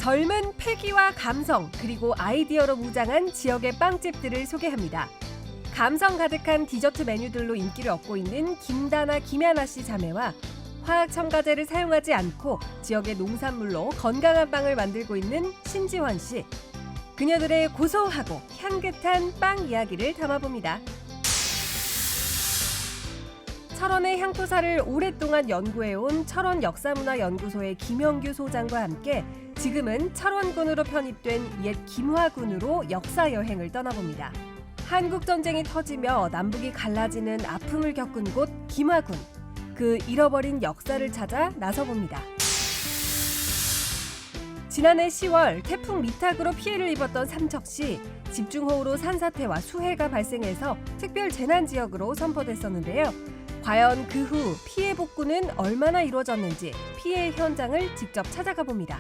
젊은 패기와 감성 그리고 아이디어로 무장한 지역의 빵집들을 소개합니다. 감성 가득한 디저트 메뉴들로 인기를 얻고 있는 김다나, 김야나 씨 자매와 화학 첨가제를 사용하지 않고 지역의 농산물로 건강한 빵을 만들고 있는 신지원 씨. 그녀들의 고소하고 향긋한 빵 이야기를 담아봅니다. 철원의 향토사를 오랫동안 연구해온 철원 역사문화연구소의 김영규 소장과 함께 지금은 철원군으로 편입된 옛 김화군으로 역사 여행을 떠나봅니다. 한국전쟁이 터지며 남북이 갈라지는 아픔을 겪은 곳 김화군. 그 잃어버린 역사를 찾아 나서봅니다. 지난해 10월 태풍 미탁으로 피해를 입었던 삼척시, 집중호우로 산사태와 수해가 발생해서 특별 재난지역으로 선포됐었는데요. 과연 그 후 피해 복구는 얼마나 이루어졌는지 피해 현장을 직접 찾아가 봅니다.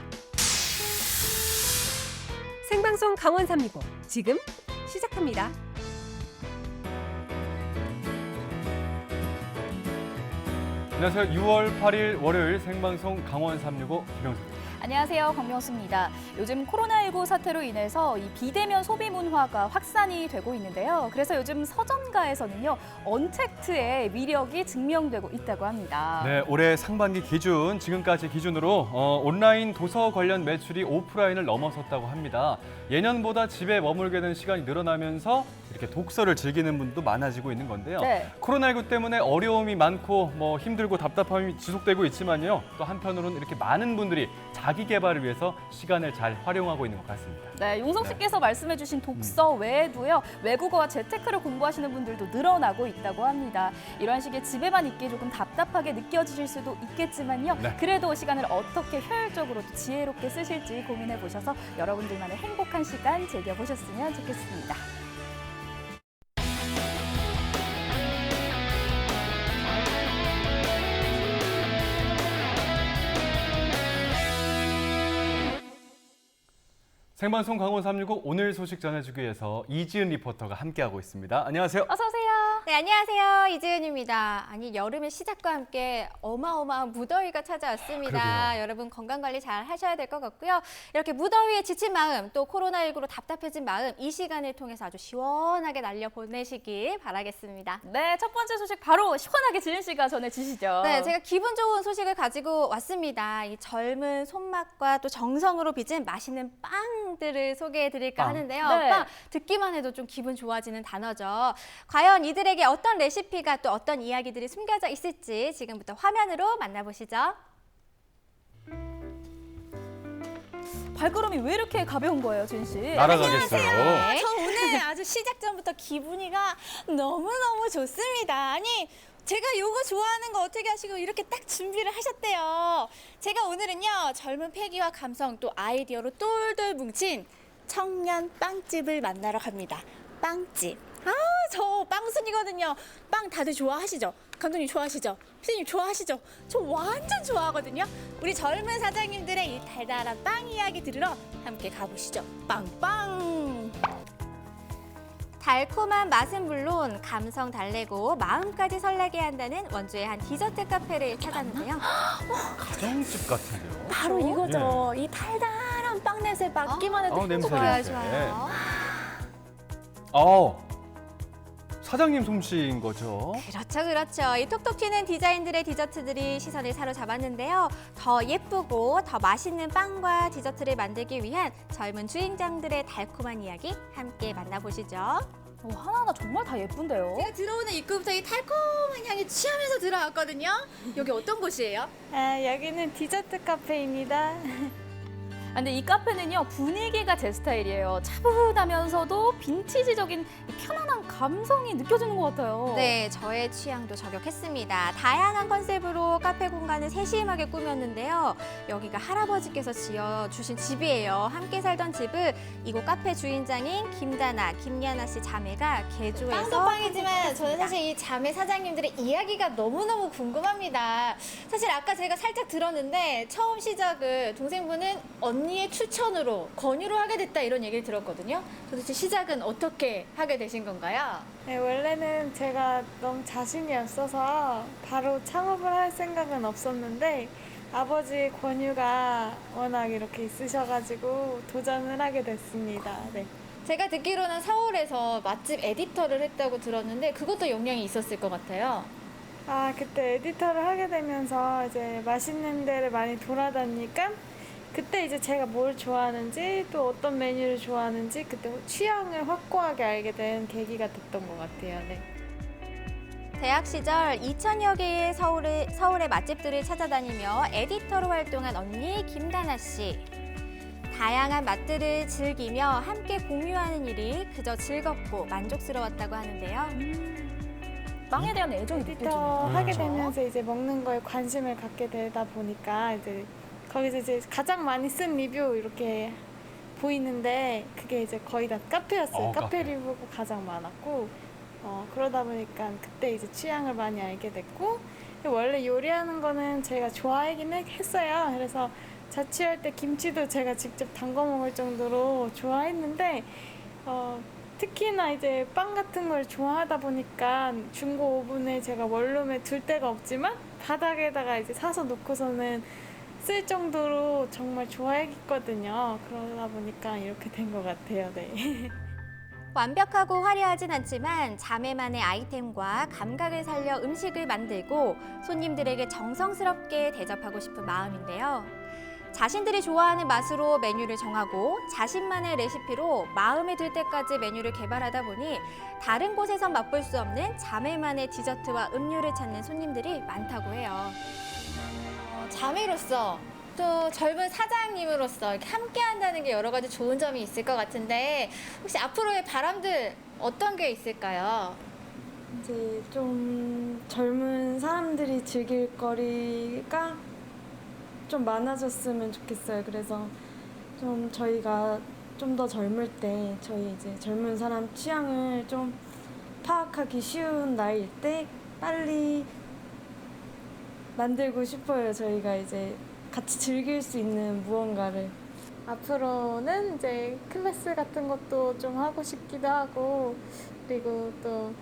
생방송 강원 365 지금 시작합니다. 안녕하세요. 6월 8일 월요일 생방송 강원 365 김영수입니다. 안녕하세요. 권명수입니다. 요즘 코로나19 사태로 인해서 이 비대면 소비 문화가 확산이 되고 있는데요. 그래서 요즘 서점가에서는요, 언택트의 위력이 증명되고 있다고 합니다. 네, 올해 상반기 기준, 지금까지 기준으로 온라인 도서 관련 매출이 오프라인을 넘어섰다고 합니다. 예년보다 집에 머물게 된 시간이 늘어나면서 이렇게 독서를 즐기는 분도 많아지고 있는 건데요. 네. 코로나19 때문에 어려움이 많고 힘들고 답답함이 지속되고 있지만요. 또 한편으로는 이렇게 많은 분들이 자기 개발을 위해서 시간을 잘 활용하고 있는 것 같습니다. 네, 용석 씨께서 말씀해주신 독서 외에도요, 외국어와 재테크를 공부하시는 분들도 늘어나고 있다고 합니다. 이런 식의 집에만 있기 조금 답답하게 느껴지실 수도 있겠지만요. 네. 그래도 시간을 어떻게 효율적으로 또 지혜롭게 쓰실지 고민해 보셔서 여러분들만의 행복한 시간 즐겨보셨으면 좋겠습니다. 생방송 강원 365 오늘 소식 전해주기 위해서 이지은 리포터가 함께하고 있습니다. 안녕하세요. 어서 오세요. 네, 안녕하세요. 이지은입니다. 아니, 여름의 시작과 함께 어마어마한 무더위가 찾아왔습니다. 그러게요. 여러분 건강관리 잘 하셔야 될 것 같고요. 이렇게 무더위에 지친 마음, 또 코로나19로 답답해진 마음, 이 시간을 통해서 아주 시원하게 날려보내시길 바라겠습니다. 네, 첫 번째 소식 바로 시원하게 지은 씨가 전해주시죠. 네, 제가 기분 좋은 소식을 가지고 왔습니다. 이 젊은 손맛과 또 정성으로 빚은 맛있는 빵들을 소개해드릴까 빵. 하는데요. 네. 빵, 듣기만 해도 좀 기분 좋아지는 단어죠. 과연 이들에게 어떤 레시피가 또 어떤 이야기들이 숨겨져 있을지 지금부터 화면으로 만나보시죠. 발걸음이 왜 이렇게 가벼운 거예요, 지은 씨? 날아가겠어요. 저 오늘 아주 시작 전부터 기분이가 너무너무 좋습니다. 아니, 제가 요거 좋아하는 거 어떻게 하시고 이렇게 딱 준비를 하셨대요. 제가 오늘은요, 젊은 패기와 감성 또 아이디어로 똘똘 뭉친 청년 빵집을 만나러 갑니다. 빵집. 저 빵순이거든요. 빵 다들 좋아하시죠? 감독님 좋아하시죠? 피디님 좋아하시죠? 저 완전 좋아하거든요. 우리 젊은 사장님들의 이 달달한 빵 이야기 들으러 함께 가보시죠. 빵빵! 달콤한 맛은 물론 감성 달래고 마음까지 설레게 한다는 원주의 한 디저트 카페를 찾았는데요. 가정집 같은데요. 바로 이거죠. 이 달달한 빵 냄새 맡기만 해도 냄새 좋아요, 냄새. 좋아요. 사장님 솜씨인 거죠. 그렇죠, 그렇죠. 이 톡톡 튀는 디자인들의 디저트들이 시선을 사로잡았는데요. 더 예쁘고 더 맛있는 빵과 디저트를 만들기 위한 젊은 주인장들의 달콤한 이야기 함께 만나보시죠. 하나하나 정말 다 예쁜데요. 제가 들어오는 입구부터 이 달콤한 향이 취하면서 들어왔거든요. 여기 어떤 곳이에요? 여기는 디저트 카페입니다. 근데 이 카페는요, 분위기가 제 스타일이에요. 차분하면서도 빈티지적인 이 편안한 감성이 느껴지는 것 같아요. 네, 저의 취향도 저격했습니다. 다양한 컨셉으로 카페 공간을 세심하게 꾸몄는데요. 여기가 할아버지께서 지어주신 집이에요. 함께 살던 집을 이곳 카페 주인장인 김다나, 김야나 씨 자매가 개조해서 빵도 빵이지만 저는 판매했습니다. 사실 이 자매 사장님들의 이야기가 너무너무 궁금합니다. 사실 아까 제가 살짝 들었는데 처음 시작을 동생분은 언니의 추천으로 권유로 하게 됐다 이런 얘기를 들었거든요. 도대체 시작은 어떻게 하게 되신 건가요? 네, 원래는 제가 너무 자신이 없어서 바로 창업을 할 생각은 없었는데 아버지 권유가 워낙 이렇게 있으셔가지고 도전을 하게 됐습니다. 네. 제가 듣기로는 서울에서 맛집 에디터를 했다고 들었는데 그것도 영향이 있었을 것 같아요. 아, 그때 에디터를 하게 되면서 이제 맛있는 데를 많이 돌아다니니까 그때 이제 제가 뭘 좋아하는지 또 어떤 메뉴를 좋아하는지 그때 취향을 확고하게 알게 된 계기가 됐던 것 같아요. 네. 대학 시절 2,000여 개의 서울의 맛집들을 찾아다니며 에디터로 활동한 언니 김다나 씨. 다양한 맛들을 즐기며 함께 공유하는 일이 그저 즐겁고 만족스러웠다고 하는데요. 빵에 대한 애정이 에디터 느껴지네요. 하게 그렇죠? 되면서 이제 먹는 거에 관심을 갖게 되다 보니까 이제 거기서 이제 가장 많이 쓴 리뷰 이렇게 보이는데 그게 이제 거의 다 카페였어요. 카페 카페. 리뷰가 가장 많았고 그러다 보니까 그때 이제 취향을 많이 알게 됐고 원래 요리하는 거는 제가 좋아하긴 했어요. 그래서 자취할 때 김치도 제가 직접 담궈 먹을 정도로 좋아했는데 특히나 이제 빵 같은 걸 좋아하다 보니까 중고 오븐에 제가 원룸에 둘 데가 없지만 바닥에다가 이제 사서 놓고서는 쓸 정도로 정말 좋아했거든요. 그러다 보니까 이렇게 된 것 같아요. 네. 완벽하고 화려하진 않지만 자매만의 아이템과 감각을 살려 음식을 만들고 손님들에게 정성스럽게 대접하고 싶은 마음인데요. 자신들이 좋아하는 맛으로 메뉴를 정하고 자신만의 레시피로 마음에 들 때까지 메뉴를 개발하다 보니 다른 곳에선 맛볼 수 없는 자매만의 디저트와 음료를 찾는 손님들이 많다고 해요. 자매로서 또 젊은 사장님으로서 이렇게 함께 한다는 게 여러 가지 좋은 점이 있을 것 같은데 혹시 앞으로의 바람들 어떤 게 있을까요? 이제 좀 젊은 사람들이 즐길 거리가 좀 많아졌으면 좋겠어요. 그래서 좀 저희가 좀 더 젊을 때 저희 이제 젊은 사람 취향을 좀 파악하기 쉬운 나이일 때 빨리 만들고 싶어요. 저희가 이제 같이 즐길 수 있는 무언가를. 앞으로는 이제 클래스 같은 것도 좀 하고 싶기도 하고 그리고 또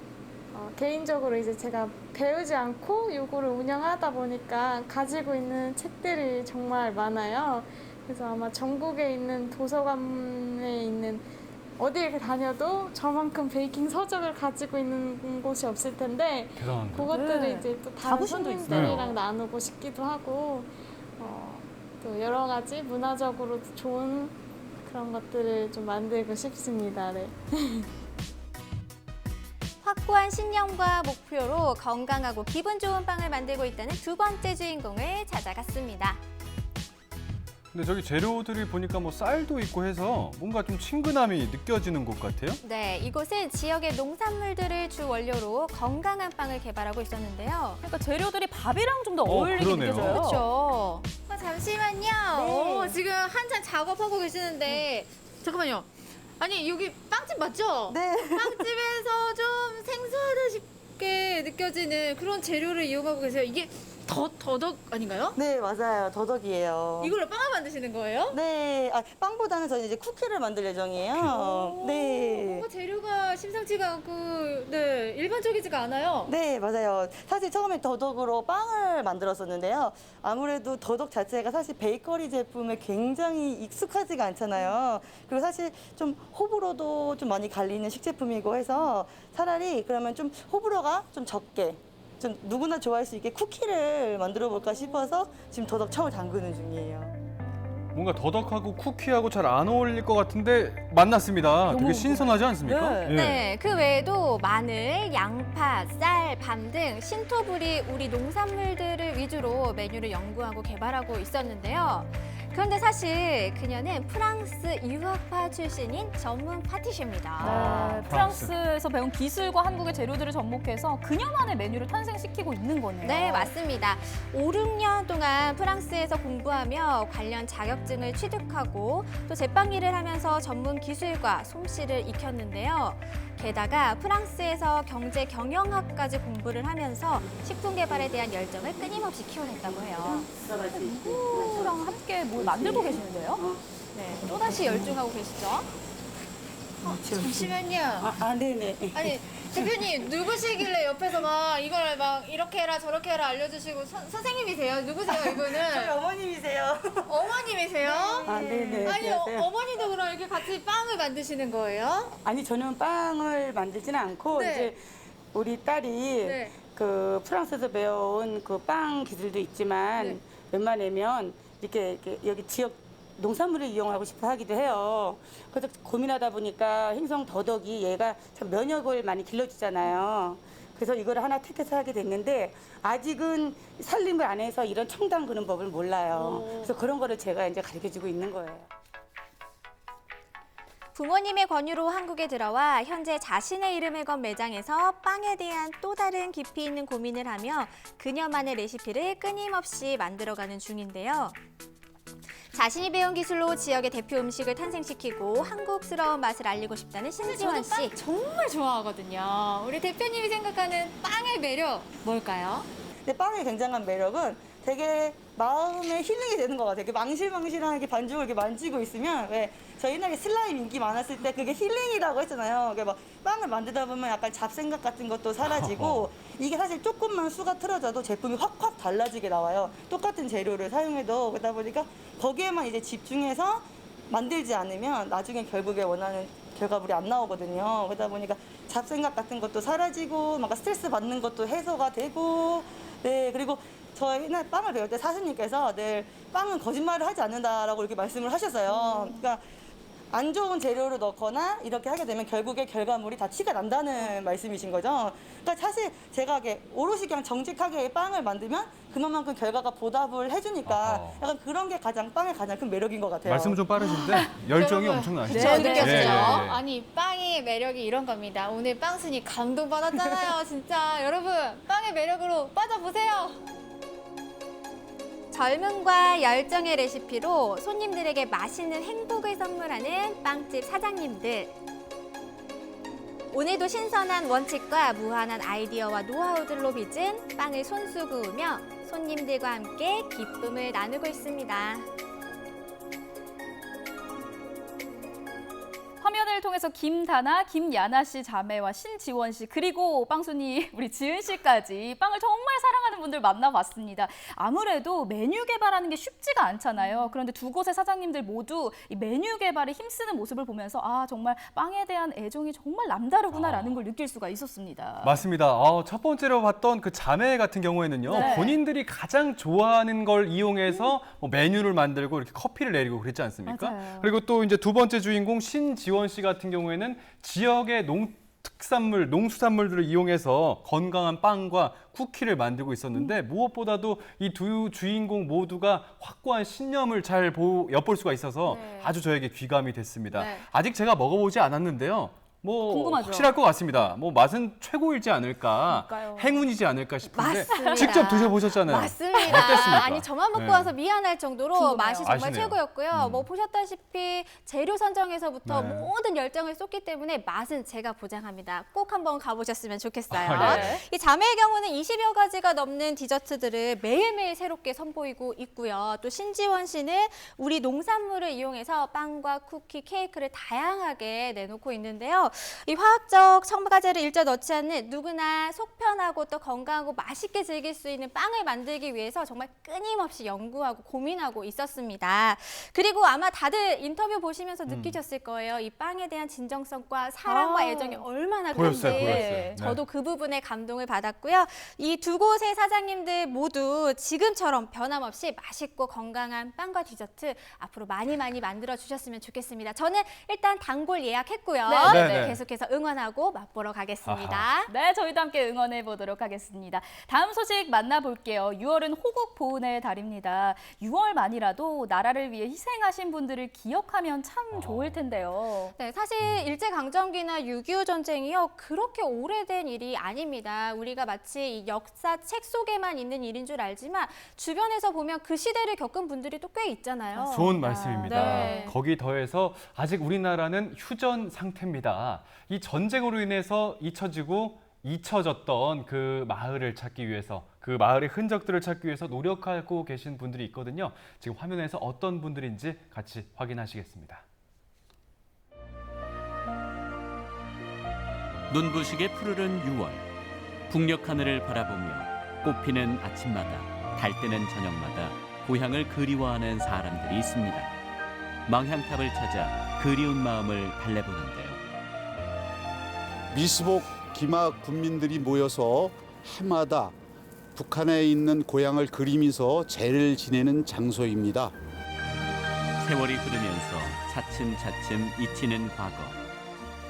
개인적으로 이제 제가 배우지 않고 요거를 운영하다 보니까 가지고 있는 책들이 정말 많아요. 그래서 아마 전국에 있는 도서관에 있는 어디에 다녀도 저만큼 베이킹 서적을 가지고 있는 곳이 없을 텐데 대단한데. 그것들을 네. 이제 또 다른 자부심도 손님들이랑 있어요. 나누고 싶기도 하고 또 여러 가지 문화적으로 좋은 그런 것들을 좀 만들고 싶습니다. 네. 확고한 신념과 목표로 건강하고 기분 좋은 빵을 만들고 있다는 두 번째 주인공을 찾아갔습니다. 근데 저기 재료들이 보니까 뭐 쌀도 있고 해서 뭔가 좀 친근함이 느껴지는 곳 같아요. 네, 이곳은 지역의 농산물들을 주 원료로 건강한 빵을 개발하고 있었는데요. 그러니까 재료들이 밥이랑 좀 더 어울리게 그러네요. 느껴져요. 그렇죠. 잠시만요. 지금 한참 작업하고 계시는데 잠깐만요. 아니 여기 빵집 맞죠? 네. 빵집에서 좀 생소하다 싶게 느껴지는 그런 재료를 이용하고 계세요. 이게 더덕 아닌가요? 네, 맞아요. 더덕이에요. 이걸로 빵을 만드시는 거예요? 네, 빵보다는 저는 이제 쿠키를 만들 예정이에요. 네. 뭔가 재료가 심상치가 않고 네 일반적이지가 않아요. 네, 맞아요. 사실 처음에 더덕으로 빵을 만들었었는데요. 아무래도 더덕 자체가 사실 베이커리 제품에 굉장히 익숙하지가 않잖아요. 그리고 사실 좀 호불호도 좀 많이 갈리는 식제품이고 해서 차라리 그러면 좀 호불호가 좀 적게 좀 누구나 좋아할 수 있게 쿠키를 만들어 볼까 싶어서 지금 더덕 청을 담그는 중이에요. 뭔가 더덕하고 쿠키하고 잘 안 어울릴 것 같은데 만났습니다. 되게 신선하지 않습니까? 네. 예. 네, 그 외에도 마늘, 양파, 쌀, 밤 등 신토부리 우리 농산물들을 위주로 메뉴를 연구하고 개발하고 있었는데요. 그런데 사실 그녀는 프랑스 유학파 출신인 전문 파티시입니다. 네, 프랑스에서 배운 기술과 한국의 재료들을 접목해서 그녀만의 메뉴를 탄생시키고 있는 거네요. 네, 맞습니다. 5, 6년 동안 프랑스에서 공부하며 관련 자격증을 취득하고 또 제빵 일을 하면서 전문 기술과 솜씨를 익혔는데요. 게다가 프랑스에서 경제 경영학까지 공부를 하면서 식품 개발에 대한 열정을 끊임없이 키워냈다고 해요. 친구랑 함께 뭘 만들고 계시는데요? 네, 또다시 열중하고 계시죠? 잠시만요. 네네. 아니 대표님 누구시길래 옆에서 막 이걸 막 이렇게 해라 저렇게 해라 알려주시고 선생님이세요? 누구세요 저희 이분은? 어머님이세요. 어머님이세요? 아, 네네. 아니 안녕하세요. 어머니도 그럼 이렇게 같이 빵을 만드시는 거예요? 아니 저는 빵을 만들지는 않고 네. 이제 우리 딸이 네. 그 프랑스에서 배워온 그 빵 기술도 있지만 네. 웬만하면 이렇게 여기 지역 농산물을 이용하고 싶어 하기도 해요. 그래서 고민하다 보니까 행성 더덕이 얘가 참 면역을 많이 길러주잖아요. 그래서 이걸 하나 택해서 하게 됐는데 아직은 살림을 안 해서 이런 청당 그는 법을 몰라요. 그래서 그런 거를 제가 이제 가르쳐주고 있는 거예요. 부모님의 권유로 한국에 들어와 현재 자신의 이름을 건 매장에서 빵에 대한 또 다른 깊이 있는 고민을 하며 그녀만의 레시피를 끊임없이 만들어가는 중인데요. 자신이 배운 기술로 지역의 대표 음식을 탄생시키고 한국스러운 맛을 알리고 싶다는 신지원 저도 씨. 빵 정말 좋아하거든요. 우리 대표님이 생각하는 빵의 매력 뭘까요? 근데 빵의 굉장한 매력은 되게 마음의 힐링이 되는 것 같아요. 이렇게 망실망실하게 반죽을 이렇게 만지고 있으면 왜 저 옛날에 슬라임 인기 많았을 때 그게 힐링이라고 했잖아요. 그게 막 빵을 만들다 보면 약간 잡생각 같은 것도 사라지고 이게 사실 조금만 수가 틀어져도 제품이 확확 달라지게 나와요. 똑같은 재료를 사용해도 그러다 보니까 거기에만 이제 집중해서 만들지 않으면 나중에 결국에 원하는 결과물이 안 나오거든요. 그러다 보니까 잡생각 같은 것도 사라지고 막 스트레스 받는 것도 해소가 되고 네 그리고 저 옛날 빵을 배울 때 사수님께서 늘 빵은 거짓말을 하지 않는다라고 이렇게 말씀을 하셨어요. 그러니까 안 좋은 재료를 넣거나 이렇게 하게 되면 결국에 결과물이 다 티가 난다는 말씀이신 거죠. 그러니까 사실 제가 이게 오롯이 그냥 정직하게 빵을 만들면 그만큼 결과가 보답을 해주니까 아하. 약간 그런 게 빵의 가장 큰 매력인 것 같아요. 말씀은 좀 빠르신데 열정이 여러분. 엄청나시죠? 네, 느꼈죠. 예, 예, 예. 아니 빵의 매력이 이런 겁니다. 오늘 빵순이 감동받았잖아요. 진짜 여러분 빵의 매력으로 빠져보세요. 젊음과 열정의 레시피로 손님들에게 맛있는 행복을 선물하는 빵집 사장님들. 오늘도 신선한 원칙과 무한한 아이디어와 노하우들로 빚은 빵을 손수 구우며 손님들과 함께 기쁨을 나누고 있습니다. 화면을 통해서 김다나, 김야나 씨 자매와 신지원 씨 그리고 빵순이 우리 지은 씨까지 빵을 정말 사랑하는 분들 만나봤습니다. 아무래도 메뉴 개발하는 게 쉽지가 않잖아요. 그런데 두 곳의 사장님들 모두 이 메뉴 개발에 힘쓰는 모습을 보면서 아 정말 빵에 대한 애정이 정말 남다르구나라는 걸 느낄 수가 있었습니다. 맞습니다. 첫 번째로 봤던 그 자매 같은 경우에는요. 네. 본인들이 가장 좋아하는 걸 이용해서 뭐 메뉴를 만들고 이렇게 커피를 내리고 그랬지 않습니까? 맞아요. 그리고 또 이제 두 번째 주인공 신지원 씨 같은 경우에는 지역의 특산물, 농수산물들을 이용해서 건강한 빵과 쿠키를 만들고 있었는데 무엇보다도 이 두 주인공 모두가 확고한 신념을 잘 엿볼 수가 있어서 네. 아주 저에게 귀감이 됐습니다. 네. 아직 제가 먹어보지 않았는데요. 뭐 궁금하죠? 확실할 것 같습니다. 뭐 맛은 최고이지 않을까, 그러니까요. 행운이지 않을까 싶은데 맞습니다. 직접 드셔보셨잖아요. 맞습니다. 어땠습니까? 아니 저만 먹고 네. 와서 미안할 정도로 궁금해요. 맛이 정말 아시네요. 최고였고요. 뭐 보셨다시피 재료 선정에서부터 네. 모든 열정을 쏟기 때문에 맛은 제가 보장합니다. 꼭 한번 가보셨으면 좋겠어요. 아, 네. 이 자매의 경우는 20여 가지가 넘는 디저트들을 매일매일 새롭게 선보이고 있고요. 또 신지원 씨는 우리 농산물을 이용해서 빵과 쿠키, 케이크를 다양하게 내놓고 있는데요. 이 화학적 첨가제를 일절 넣지 않는 누구나 속 편하고 또 건강하고 맛있게 즐길 수 있는 빵을 만들기 위해서 정말 끊임없이 연구하고 고민하고 있었습니다. 그리고 아마 다들 인터뷰 보시면서 느끼셨을 거예요. 이 빵에 대한 진정성과 사랑과 아. 애정이 얼마나 보였어요, 큰지. 보였어요. 네. 저도 그 부분에 감동을 받았고요. 이 두 곳의 사장님들 모두 지금처럼 변함없이 맛있고 건강한 빵과 디저트 앞으로 많이 만들어 주셨으면 좋겠습니다. 저는 일단 단골 예약했고요. 네, 네. 계속해서 응원하고 맛보러 가겠습니다. 아하. 네, 저희도 함께 응원해 보도록 하겠습니다. 다음 소식 만나볼게요. 6월은 호국 보훈의 달입니다. 6월만이라도 나라를 위해 희생하신 분들을 기억하면 참 좋을 텐데요. 네, 사실 일제강점기나 6.25 전쟁이요 그렇게 오래된 일이 아닙니다. 우리가 마치 이 역사 책 속에만 있는 일인 줄 알지만 주변에서 보면 그 시대를 겪은 분들이 또 꽤 있잖아요. 좋은 말씀입니다. 네. 거기 더해서 아직 우리나라는 휴전 상태입니다. 이 전쟁으로 인해서 잊혀졌던 그 마을을 찾기 위해서 그 마을의 흔적들을 찾기 위해서 노력하고 계신 분들이 있거든요. 지금 화면에서 어떤 분들인지 같이 확인하시겠습니다. 눈부시게 푸르른 6월. 북녘 하늘을 바라보며 꽃피는 아침마다 달뜨는 저녁마다 고향을 그리워하는 사람들이 있습니다. 망향탑을 찾아 그리운 마음을 달래보는데요. 미수복 기마 군민들이 모여서 해마다 북한에 있는 고향을 그리면서 제를 지내는 장소입니다. 세월이 흐르면서 차츰차츰 잊히는 과거.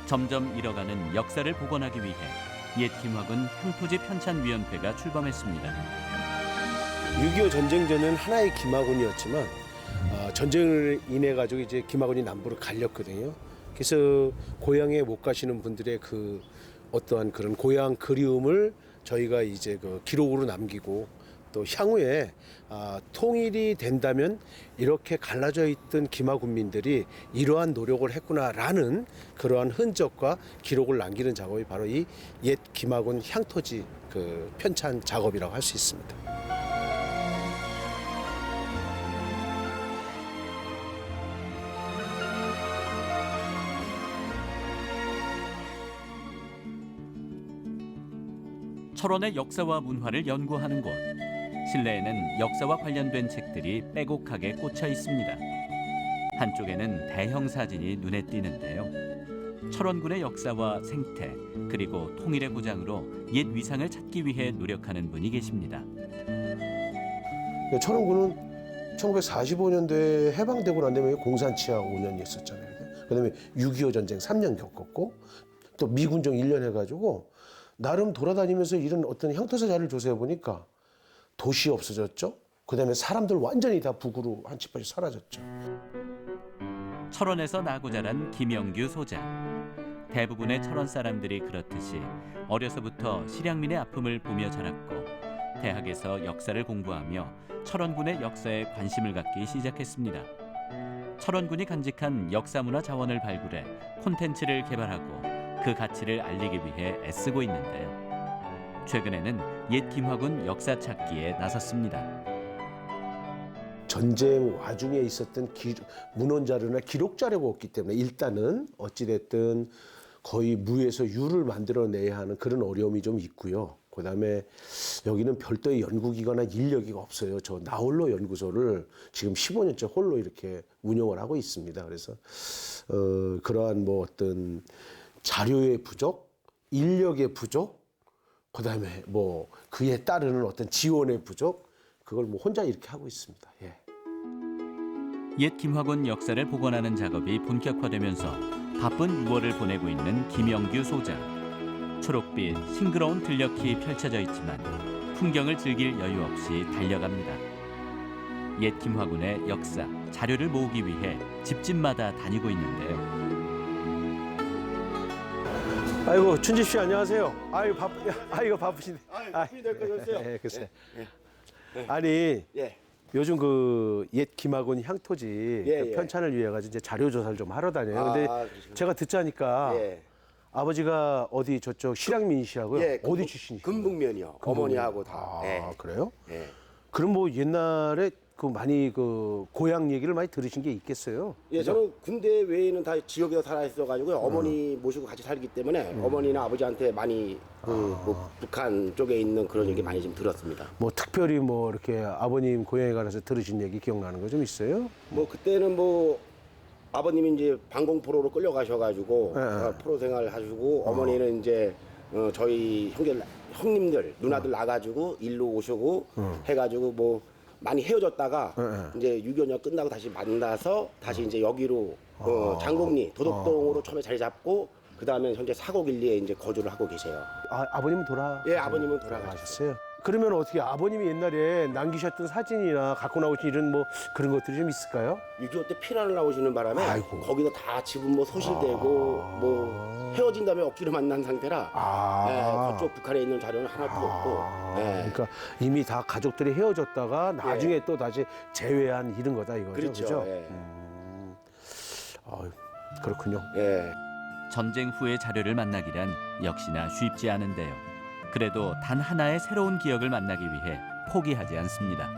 점점 잃어가는 역사를 복원하기 위해 옛 김학은 향토지 편찬위원회가 출범했습니다. 6.25 전쟁 전은 하나의 김학원이었지만 전쟁을 인해 가지고 이제 김학원이 남부로 갈렸거든요. 그래서 고향에 못 가시는 분들의 그 어떠한 그런 고향 그리움을 저희가 이제 그 기록으로 남기고 또 향후에 통일이 된다면 이렇게 갈라져 있던 기마 군민들이 이러한 노력을 했구나라는 그러한 흔적과 기록을 남기는 작업이 바로 이 옛 기마군 향토지 그 편찬 작업이라고 할 수 있습니다. 철원의 역사와 문화를 연구하는 곳. 실내에는 역사와 관련된 책들이 빼곡하게 꽂혀 있습니다. 한쪽에는 대형 사진이 눈에 띄는데요. 철원군의 역사와 생태, 그리고 통일의 고장으로 옛 위상을 찾기 위해 노력하는 분이 계십니다. 철원군은 1945년도에 해방되고 난 다음에 공산치하 5년이었었잖아요. 그다음에 6.25 전쟁 3년 겪었고 또 미군정 1년 해가지고 나름 돌아다니면서 이런 어떤 향토사 자료를 조사해 보니까 도시 없어졌죠. 그다음에 사람들 완전히 다 북으로 한 집까지 사라졌죠. 철원에서 나고 자란 김영규 소장. 대부분의 철원 사람들이 그렇듯이 어려서부터 실향민의 아픔을 보며 자랐고 대학에서 역사를 공부하며 철원군의 역사에 관심을 갖기 시작했습니다. 철원군이 간직한 역사문화 자원을 발굴해 콘텐츠를 개발하고 그 가치를 알리기 위해 애쓰고 있는데요. 최근에는 옛 김학군 역사 찾기에 나섰습니다. 전쟁 와중에 있었던 문헌 자료나 기록 자료가 없기 때문에 일단은 어찌됐든 거의 무에서 유를 만들어내야 하는 그런 어려움이 좀 있고요. 그다음에 여기는 별도의 연구기관이나 인력이 없어요. 저 나홀로 연구소를 지금 15년째 홀로 이렇게 운영을 하고 있습니다. 그래서 그러한 뭐 어떤 자료의 부족, 인력의 부족, 그다음에 뭐 그에 따르는 어떤 지원의 부족, 그걸 뭐 혼자 이렇게 하고 있습니다. 예. 옛 김학원 역사를 복원하는 작업이 본격화되면서 바쁜 6월을 보내고 있는 김영규 소장. 초록빛 싱그러운 들녘이 펼쳐져 있지만 풍경을 즐길 여유 없이 달려갑니다. 옛 김학원의 역사, 자료를 모으기 위해 집집마다 다니고 있는데요. 아이고 춘집 씨 안녕하세요. 아이고 바쁘시네. 바쁘게 될 거였어요. 예, 글쎄. 아니 요즘 그 옛 김학원 향토지 그 편찬을 위해 가지고 이제 자료 조사를 좀 하러 다녀요. 근데 제가 듣자니까 아버지가 어디 저쪽 실향민이시라고요? 어디 출신이세요? 금북면이요. 어머니하고 다. 그래요? 그럼 뭐 옛날에 그 많이 그 고향 얘기를 많이 들으신 게 있겠어요? 예, 저는 군대 외에는 다 지역에서 살아 있어가지고요. 어머니 모시고 같이 살기 때문에 어머니나 아버지한테 많이 뭐 북한 쪽에 있는 그런 얘기 많이 좀 들었습니다. 뭐 특별히 뭐 이렇게 아버님 고향에 가서 들으신 얘기 기억나는 거 좀 있어요? 뭐 그때는 뭐 아버님이 이제 방공 프로로 끌려가셔가지고 프로 생활을 하시고 어머니는 이제 저희 형님들 누나들 나가지고 일로 오시고 해가지고 뭐 많이 헤어졌다가 이제 6.25년 끝나고 다시 만나서 다시 이제 여기로 장곡리 도덕동으로 처음에 자리 잡고 그 다음에 현재 사곡일리에 이제 거주를 하고 계세요. 아버님은 예, 아버님은 돌아가셨어요. 그러면 어떻게 아버님이 옛날에 남기셨던 사진이나 갖고 나오신 이런 뭐 그런 것들이 좀 있을까요? 6.25 때 피난을 나오시는 바람에 거기서 다 집은 뭐 소실되고 뭐 헤어진 다음에 억지로 만난 상태라 그쪽 북한에 있는 자료는 하나도 없고 그러니까 이미 다 가족들이 헤어졌다가 나중에 또 다시 재회한 이런 거다 이거죠. 그렇죠. 그렇군요. 전쟁 후의 자료를 만나기란 역시나 쉽지 않은데요. 그래도 단 하나의 새로운 기억을 만나기 위해 포기하지 않습니다.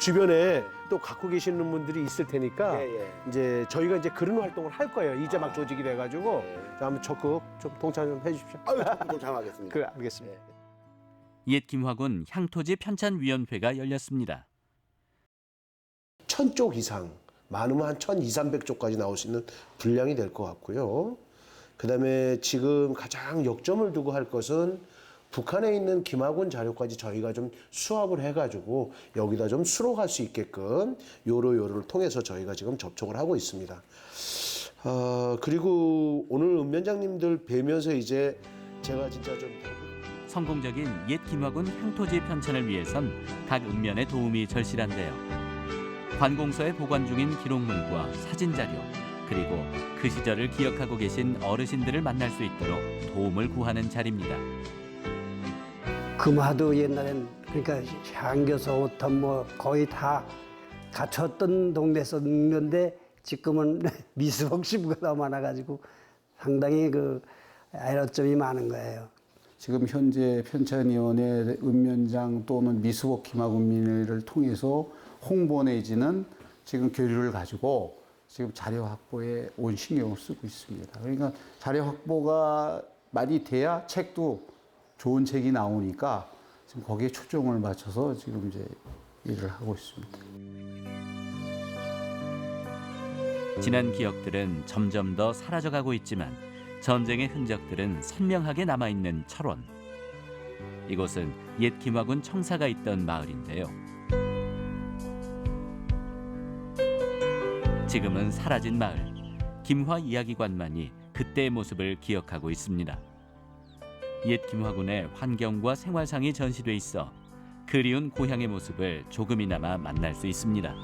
주변에 또 갖고 계시는 분들이 있을 테니까 예, 예. 이제 저희가 이제 그런 활동을 할 거예요. 이제 막 조직이 돼가지고 자, 한번 적극 좀 동참 좀 해주십시오. 아유, 동참하겠습니다. 그래, 알겠습니다. 옛 김화군 향토지 편찬위원회가 열렸습니다. 1000쪽 이상, 많으면 한 1200, 300쪽까지 나올 수 있는 분량이 될 것 같고요. 그다음에 지금 가장 역점을 두고 할 것은 북한에 있는 김화군 자료까지 저희가 좀 수합을 해가지고 여기다 좀 수록할 수 있게끔 요로요로를 통해서 저희가 지금 접촉을 하고 있습니다. 그리고 오늘 읍면장님들 뵈면서 이제 제가 진짜 좀 성공적인 옛 김화군 향토지 편찬을 위해선 각 읍면의 도움이 절실한데요. 관공서에 보관 중인 기록물과 사진 자료, 그리고 그 시절을 기억하고 계신 어르신들을 만날 수 있도록 도움을 구하는 자리입니다. 금화도 옛날엔 그러니까 향교서부터 뭐 거의 다 갖췄던 동네였는데 지금은 미수복 시부가 많아가지고 상당히 그 애로점이 많은 거예요. 지금 현재 편찬위원회 읍면장 또는 미수복 김화군민회를 통해서 홍보 내지는 지금 교류를 가지고 지금 자료 확보에 온 신경을 쓰고 있습니다. 그러니까 자료 확보가 많이 돼야 책도 좋은 책이 나오니까 지금 거기에 초점을 맞춰서 지금 이제 일을 하고 있습니다. 지난 기억들은 점점 더 사라져가고 있지만 전쟁의 흔적들은 선명하게 남아있는 철원. 이곳은 옛 김화군 청사가 있던 마을인데요. 지금은 사라진 마을, 김화이야기관만이 그때의 모습을 기억하고 있습니다. 옛 김화군의 환경과 생활상이 전시돼 있어 그리운 고향의 모습을 조금이나마 만날 수 있습니다.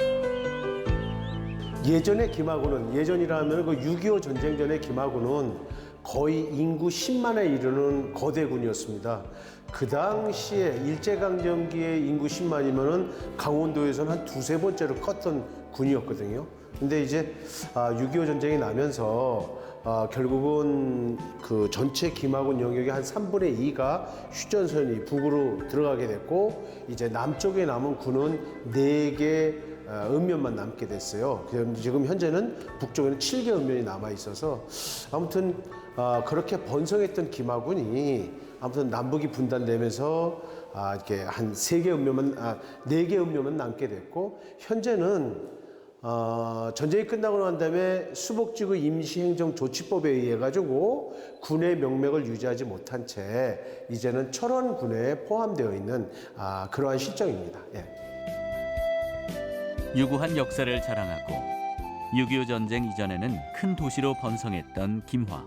예전의 김화군은 예전이라면 그 6.25 전쟁 전의 김화군은 거의 인구 10만에 이르는 거대군이었습니다. 그 당시에 일제강점기에 인구 10만이면은 강원도에서는 한 두세 번째로 컸던 군이었거든요. 근데 이제 6.25 전쟁이 나면서 결국은 그 전체 김화군 영역의 한 3분의 2가 휴전선이 북으로 들어가게 됐고 이제 남쪽에 남은 군은 4개 읍면만 남게 됐어요. 지금 현재는 북쪽에는 7개 읍면이 남아 있어서 아무튼 그렇게 번성했던 김화군이 아무튼 남북이 분단되면서 이렇게 한 3개 읍면만 4개 읍면만 남게 됐고 현재는 전쟁이 끝나고 난 다음에 수복지구 임시행정조치법에 의해 가지고 군의 명맥을 유지하지 못한 채 이제는 철원군에 포함되어 있는 그러한 실정입니다. 예. 유구한 역사를 자랑하고 6.25 전쟁 이전에는 큰 도시로 번성했던 김화.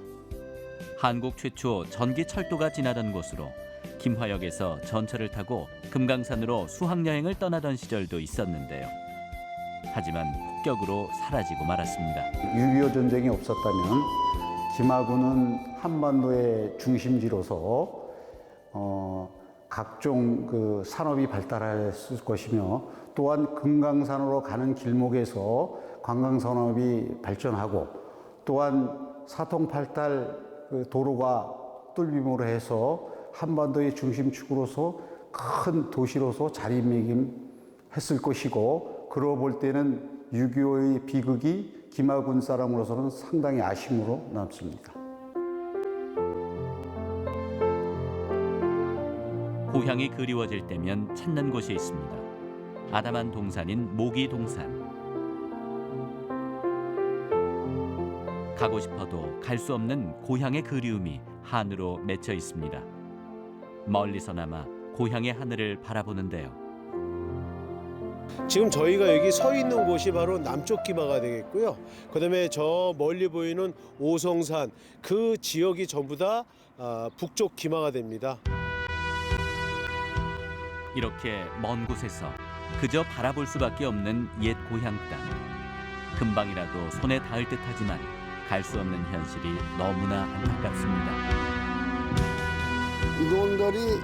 한국 최초 전기 철도가 지나던 곳으로 김화역에서 전철을 타고 금강산으로 수학여행을 떠나던 시절도 있었는데요. 하지만 폭격으로 사라지고 말았습니다. 6.25 전쟁이 없었다면 김화군은 한반도의 중심지로서 각종 그 산업이 발달했을 것이며 또한 금강산으로 가는 길목에서 관광산업이 발전하고 또한 사통팔달 도로가 뚫림으로 해서 한반도의 중심축으로서 큰 도시로서 자리매김했을 것이고 그러고 볼 때는 6.25의 비극이 김화군 사람으로서는 상당히 아쉬움으로 남습니다. 고향이 그리워질 때면 찾는 곳이 있습니다. 아담한 동산인 모기 동산. 가고 싶어도 갈 수 없는 고향의 그리움이 한으로 맺혀 있습니다. 멀리서나마 고향의 하늘을 바라보는데요. 지금 저희가 여기 서 있는 곳이 바로 남쪽 기마가 되겠고요. 그다음에 저 멀리 보이는 오성산 그 지역이 전부 다 북쪽 기마가 됩니다. 이렇게 먼 곳에서 그저 바라볼 수밖에 없는 옛 고향 땅. 금방이라도 손에 닿을 듯하지만 갈 수 없는 현실이 너무나 안타깝습니다. 논들이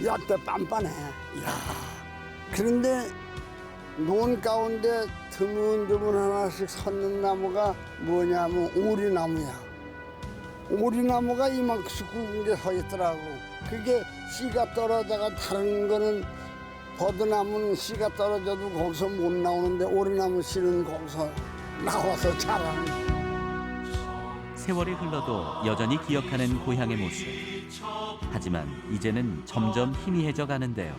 약대 빤빤해. 이야. 그런데 논 가운데 드문드문 하나씩 섰는 나무가 뭐냐면 오리나무야. 오리나무가 이만큼 굵은 게 서 있더라고. 그게 씨가 떨어져가 다른 거는 버드나무는 씨가 떨어져도 거기서 못 나오는데 오리나무 씨는 거기서 나와서 자라는. 세월이 흘러도 여전히 기억하는 고향의 모습. 하지만 이제는 점점 희미해져 가는데요.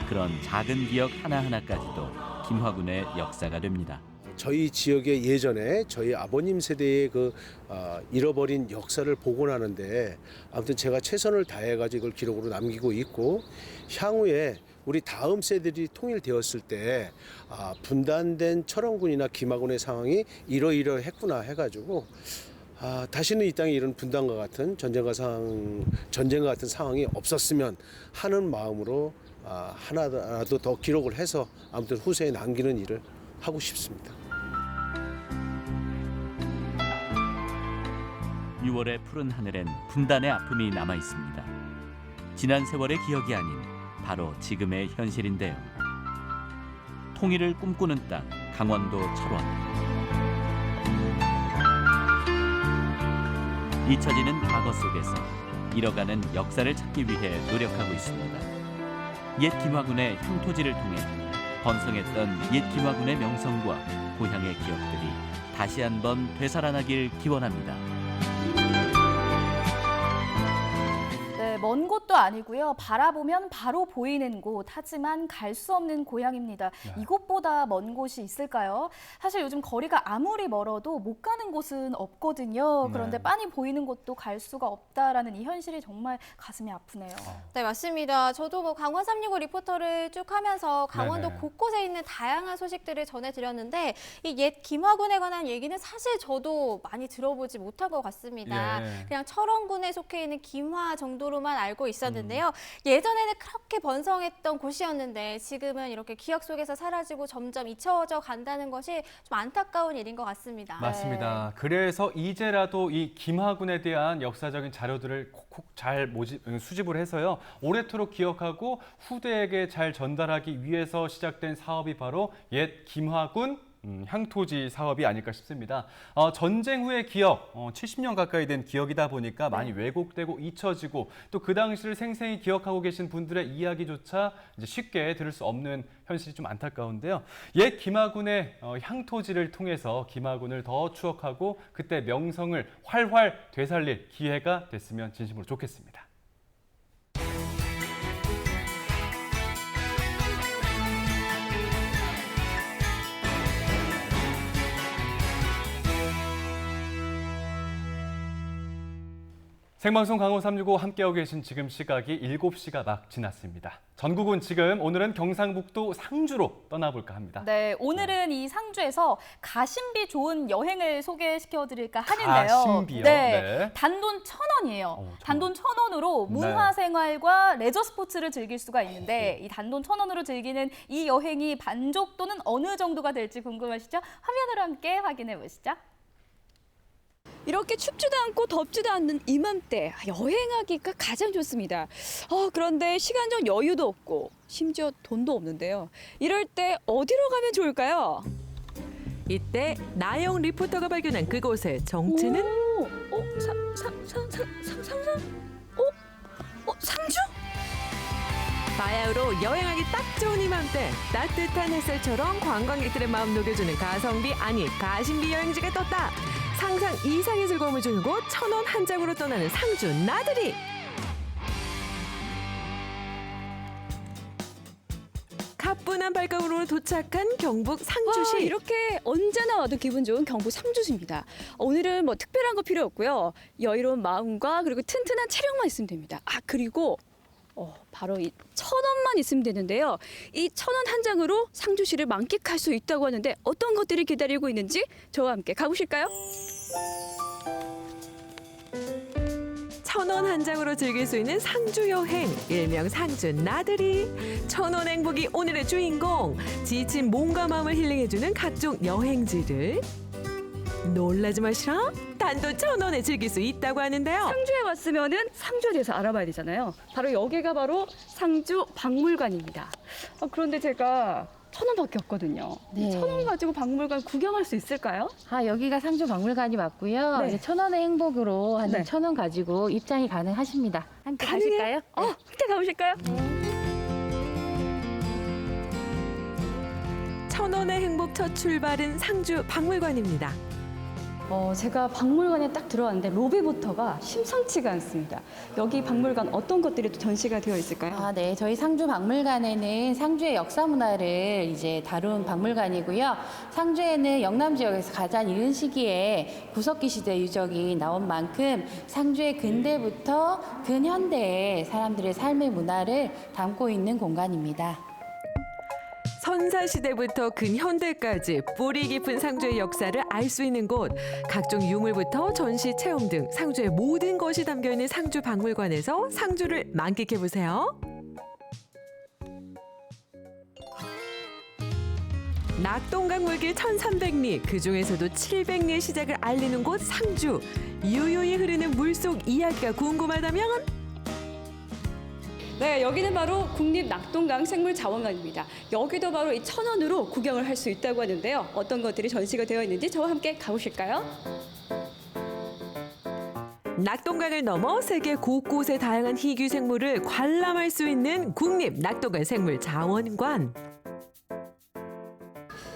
그런 작은 기억 하나하나까지도 김화군의 역사가 됩니다. 저희 지역의 예전에 저희 아버님 세대의 그 잃어버린 역사를 복원하는데 아무튼 제가 최선을 다해가지고 이걸 기록으로 남기고 있고, 향후에 우리 다음 세대들이 통일되었을 때 분단된 철원군이나 김화군의 상황이 이러이러했구나 해가지고 다시는 이 땅에 이런 분단과 같은 전쟁과 같은 상황이 없었으면 하는 마음으로 하나라도 더 기록을 해서 아무튼 후세에 남기는 일을 하고 싶습니다. 6월의 푸른 하늘엔 분단의 아픔이 남아 있습니다. 지난 세월의 기억이 아닌 바로 지금의 현실인데요. 통일을 꿈꾸는 땅, 강원도 철원. 잊혀지는 과거 속에서 잃어가는 역사를 찾기 위해 노력하고 있습니다. 옛 김화군의 향토지를 통해 번성했던 옛 김화군의 명성과 고향의 기억들이 다시 한번 되살아나길 기원합니다. 네, 먼 곳도 아니고요. 바라보면 바로 보이는 곳, 하지만 갈 수 없는 고향입니다. 이곳보다 먼 곳이 있을까요? 사실 요즘 거리가 아무리 멀어도 못 가는 곳은 없거든요. 그런데 빤히 보이는 곳도 갈 수가 없다라는 이 현실이 정말 가슴이 아프네요. 네, 맞습니다. 저도 뭐 강원 365 리포터를 쭉 하면서 강원도 네네. 곳곳에 있는 다양한 소식들을 전해드렸는데 이 옛 김화군에 관한 얘기는 사실 저도 많이 들어보지 못한 것 같습니다. 예. 그냥 철원군에 속해 있는 김화 정도로만 알고 있었는데요. 예전에는 그렇게 번성했던 곳이었는데 지금은 이렇게 기억 속에서 사라지고 점점 잊혀져 간다는 것이 좀 안타까운 일인 것 같습니다. 맞습니다. 그래서 이제라도 이 김화군에 대한 역사적인 자료들을 콕콕 잘 수집을 해서요. 오래도록 기억하고 후대에게 잘 전달하기 위해서 시작된 사업이 바로 옛 김화군 향토지 사업이 아닐까 싶습니다. 전쟁 후의 기억, 70년 가까이 된 기억이다 보니까 많이 왜곡되고 잊혀지고 또 그 당시를 생생히 기억하고 계신 분들의 이야기조차 이제 쉽게 들을 수 없는 현실이 좀 안타까운데요. 옛 김화군의 향토지를 통해서 김화군을 더 추억하고 그때 명성을 활활 되살릴 기회가 됐으면 진심으로 좋겠습니다. 생방송 강원 365 함께하고 계신 지금 시각이 7시가 막 지났습니다. 전국은 지금 오늘은 경상북도 상주로 떠나볼까 합니다. 네, 오늘은 이 상주에서 가심비 좋은 여행을 소개시켜드릴까 하는데요. 가심비요? 네, 네. 단돈 1,000원이에요. 단돈 1,000원으로 문화생활과 레저 스포츠를 즐길 수가 있는데 이 단돈 1,000원으로 즐기는 이 여행이 만족도는 어느 정도가 될지 궁금하시죠? 화면으로 함께 확인해 보시죠. 이렇게 춥지도 않고 덥지도 않는 이맘때 여행하기가 가장 좋습니다. 그런데 시간적 여유도 없고 심지어 돈도 없는데요. 이럴 때 어디로 가면 좋을까요? 이때 나영 리포터가 발견한 그곳의 정체는 상주? 바야흐로 여행하기 딱 좋은 이맘때 따뜻한 햇살처럼 관광객들의 마음 녹여주는 가성비 아니 가심비 여행지가 떴다. 상상 이상의 즐거움을 주는 곳 1,000원 한 장으로 떠나는 상주 나들이. 가뿐한 발걸음으로 도착한 경북 상주시. 이렇게 언제나 와도 기분 좋은 경북 상주시입니다. 오늘은 뭐 특별한 거 필요 없고요. 여유로운 마음과 그리고 튼튼한 체력만 있으면 됩니다. 그리고 바로 이 1,000원만 있으면 되는데요. 이 1,000원 한 장으로 상주시를 만끽할 수 있다고 하는데 어떤 것들이 기다리고 있는지 저와 함께 가보실까요? 1,000원 한 장으로 즐길 수 있는 상주 여행, 일명 상주 나들이. 1,000원 행복이 오늘의 주인공. 지친 몸과 마음을 힐링해주는 각종 여행지를 놀라지 마시라. 단돈 1,000원에 즐길 수 있다고 하는데요. 상주에 왔으면은 상주에 대해서 알아봐야 되잖아요. 바로 여기가 바로 상주 박물관입니다. 그런데 제가 1,000원밖에 없거든요. 네. 1,000원 가지고 박물관 구경할 수 있을까요? 여기가 상주 박물관이 맞고요. 네. 1,000원의 행복으로 한 네. 1,000원 가지고 입장이 가능하십니다. 함께 가능해요? 가실까요? 함께 가보실까요? 천원의 행복 첫 출발은 상주 박물관입니다. 제가 박물관에 딱 들어왔는데 로비부터가 심상치가 않습니다. 여기 박물관 어떤 것들이 또 전시가 되어 있을까요? 네. 저희 상주 박물관에는 상주의 역사 문화를 이제 다룬 박물관이고요. 상주에는 영남 지역에서 가장 이른 시기에 구석기 시대 유적이 나온 만큼 상주의 근대부터 근현대의 사람들의 삶의 문화를 담고 있는 공간입니다. 선사시대부터 근현대까지 뿌리 깊은 상주의 역사를 알 수 있는 곳. 각종 유물부터 전시 체험 등 상주의 모든 것이 담겨있는 상주 박물관에서 상주를 만끽해보세요. 낙동강물길 1300리, 그중에서도 700리의 시작을 알리는 곳 상주. 유유히 흐르는 물속 이야기가 궁금하다면 네, 여기는 바로 국립낙동강 생물자원관입니다. 여기도 바로 이 천원으로 구경을 할 수 있다고 하는데요. 어떤 것들이 전시가 되어 있는지 저와 함께 가보실까요? 낙동강을 넘어 세계 곳곳의 다양한 희귀 생물을 관람할 수 있는 국립낙동강 생물자원관.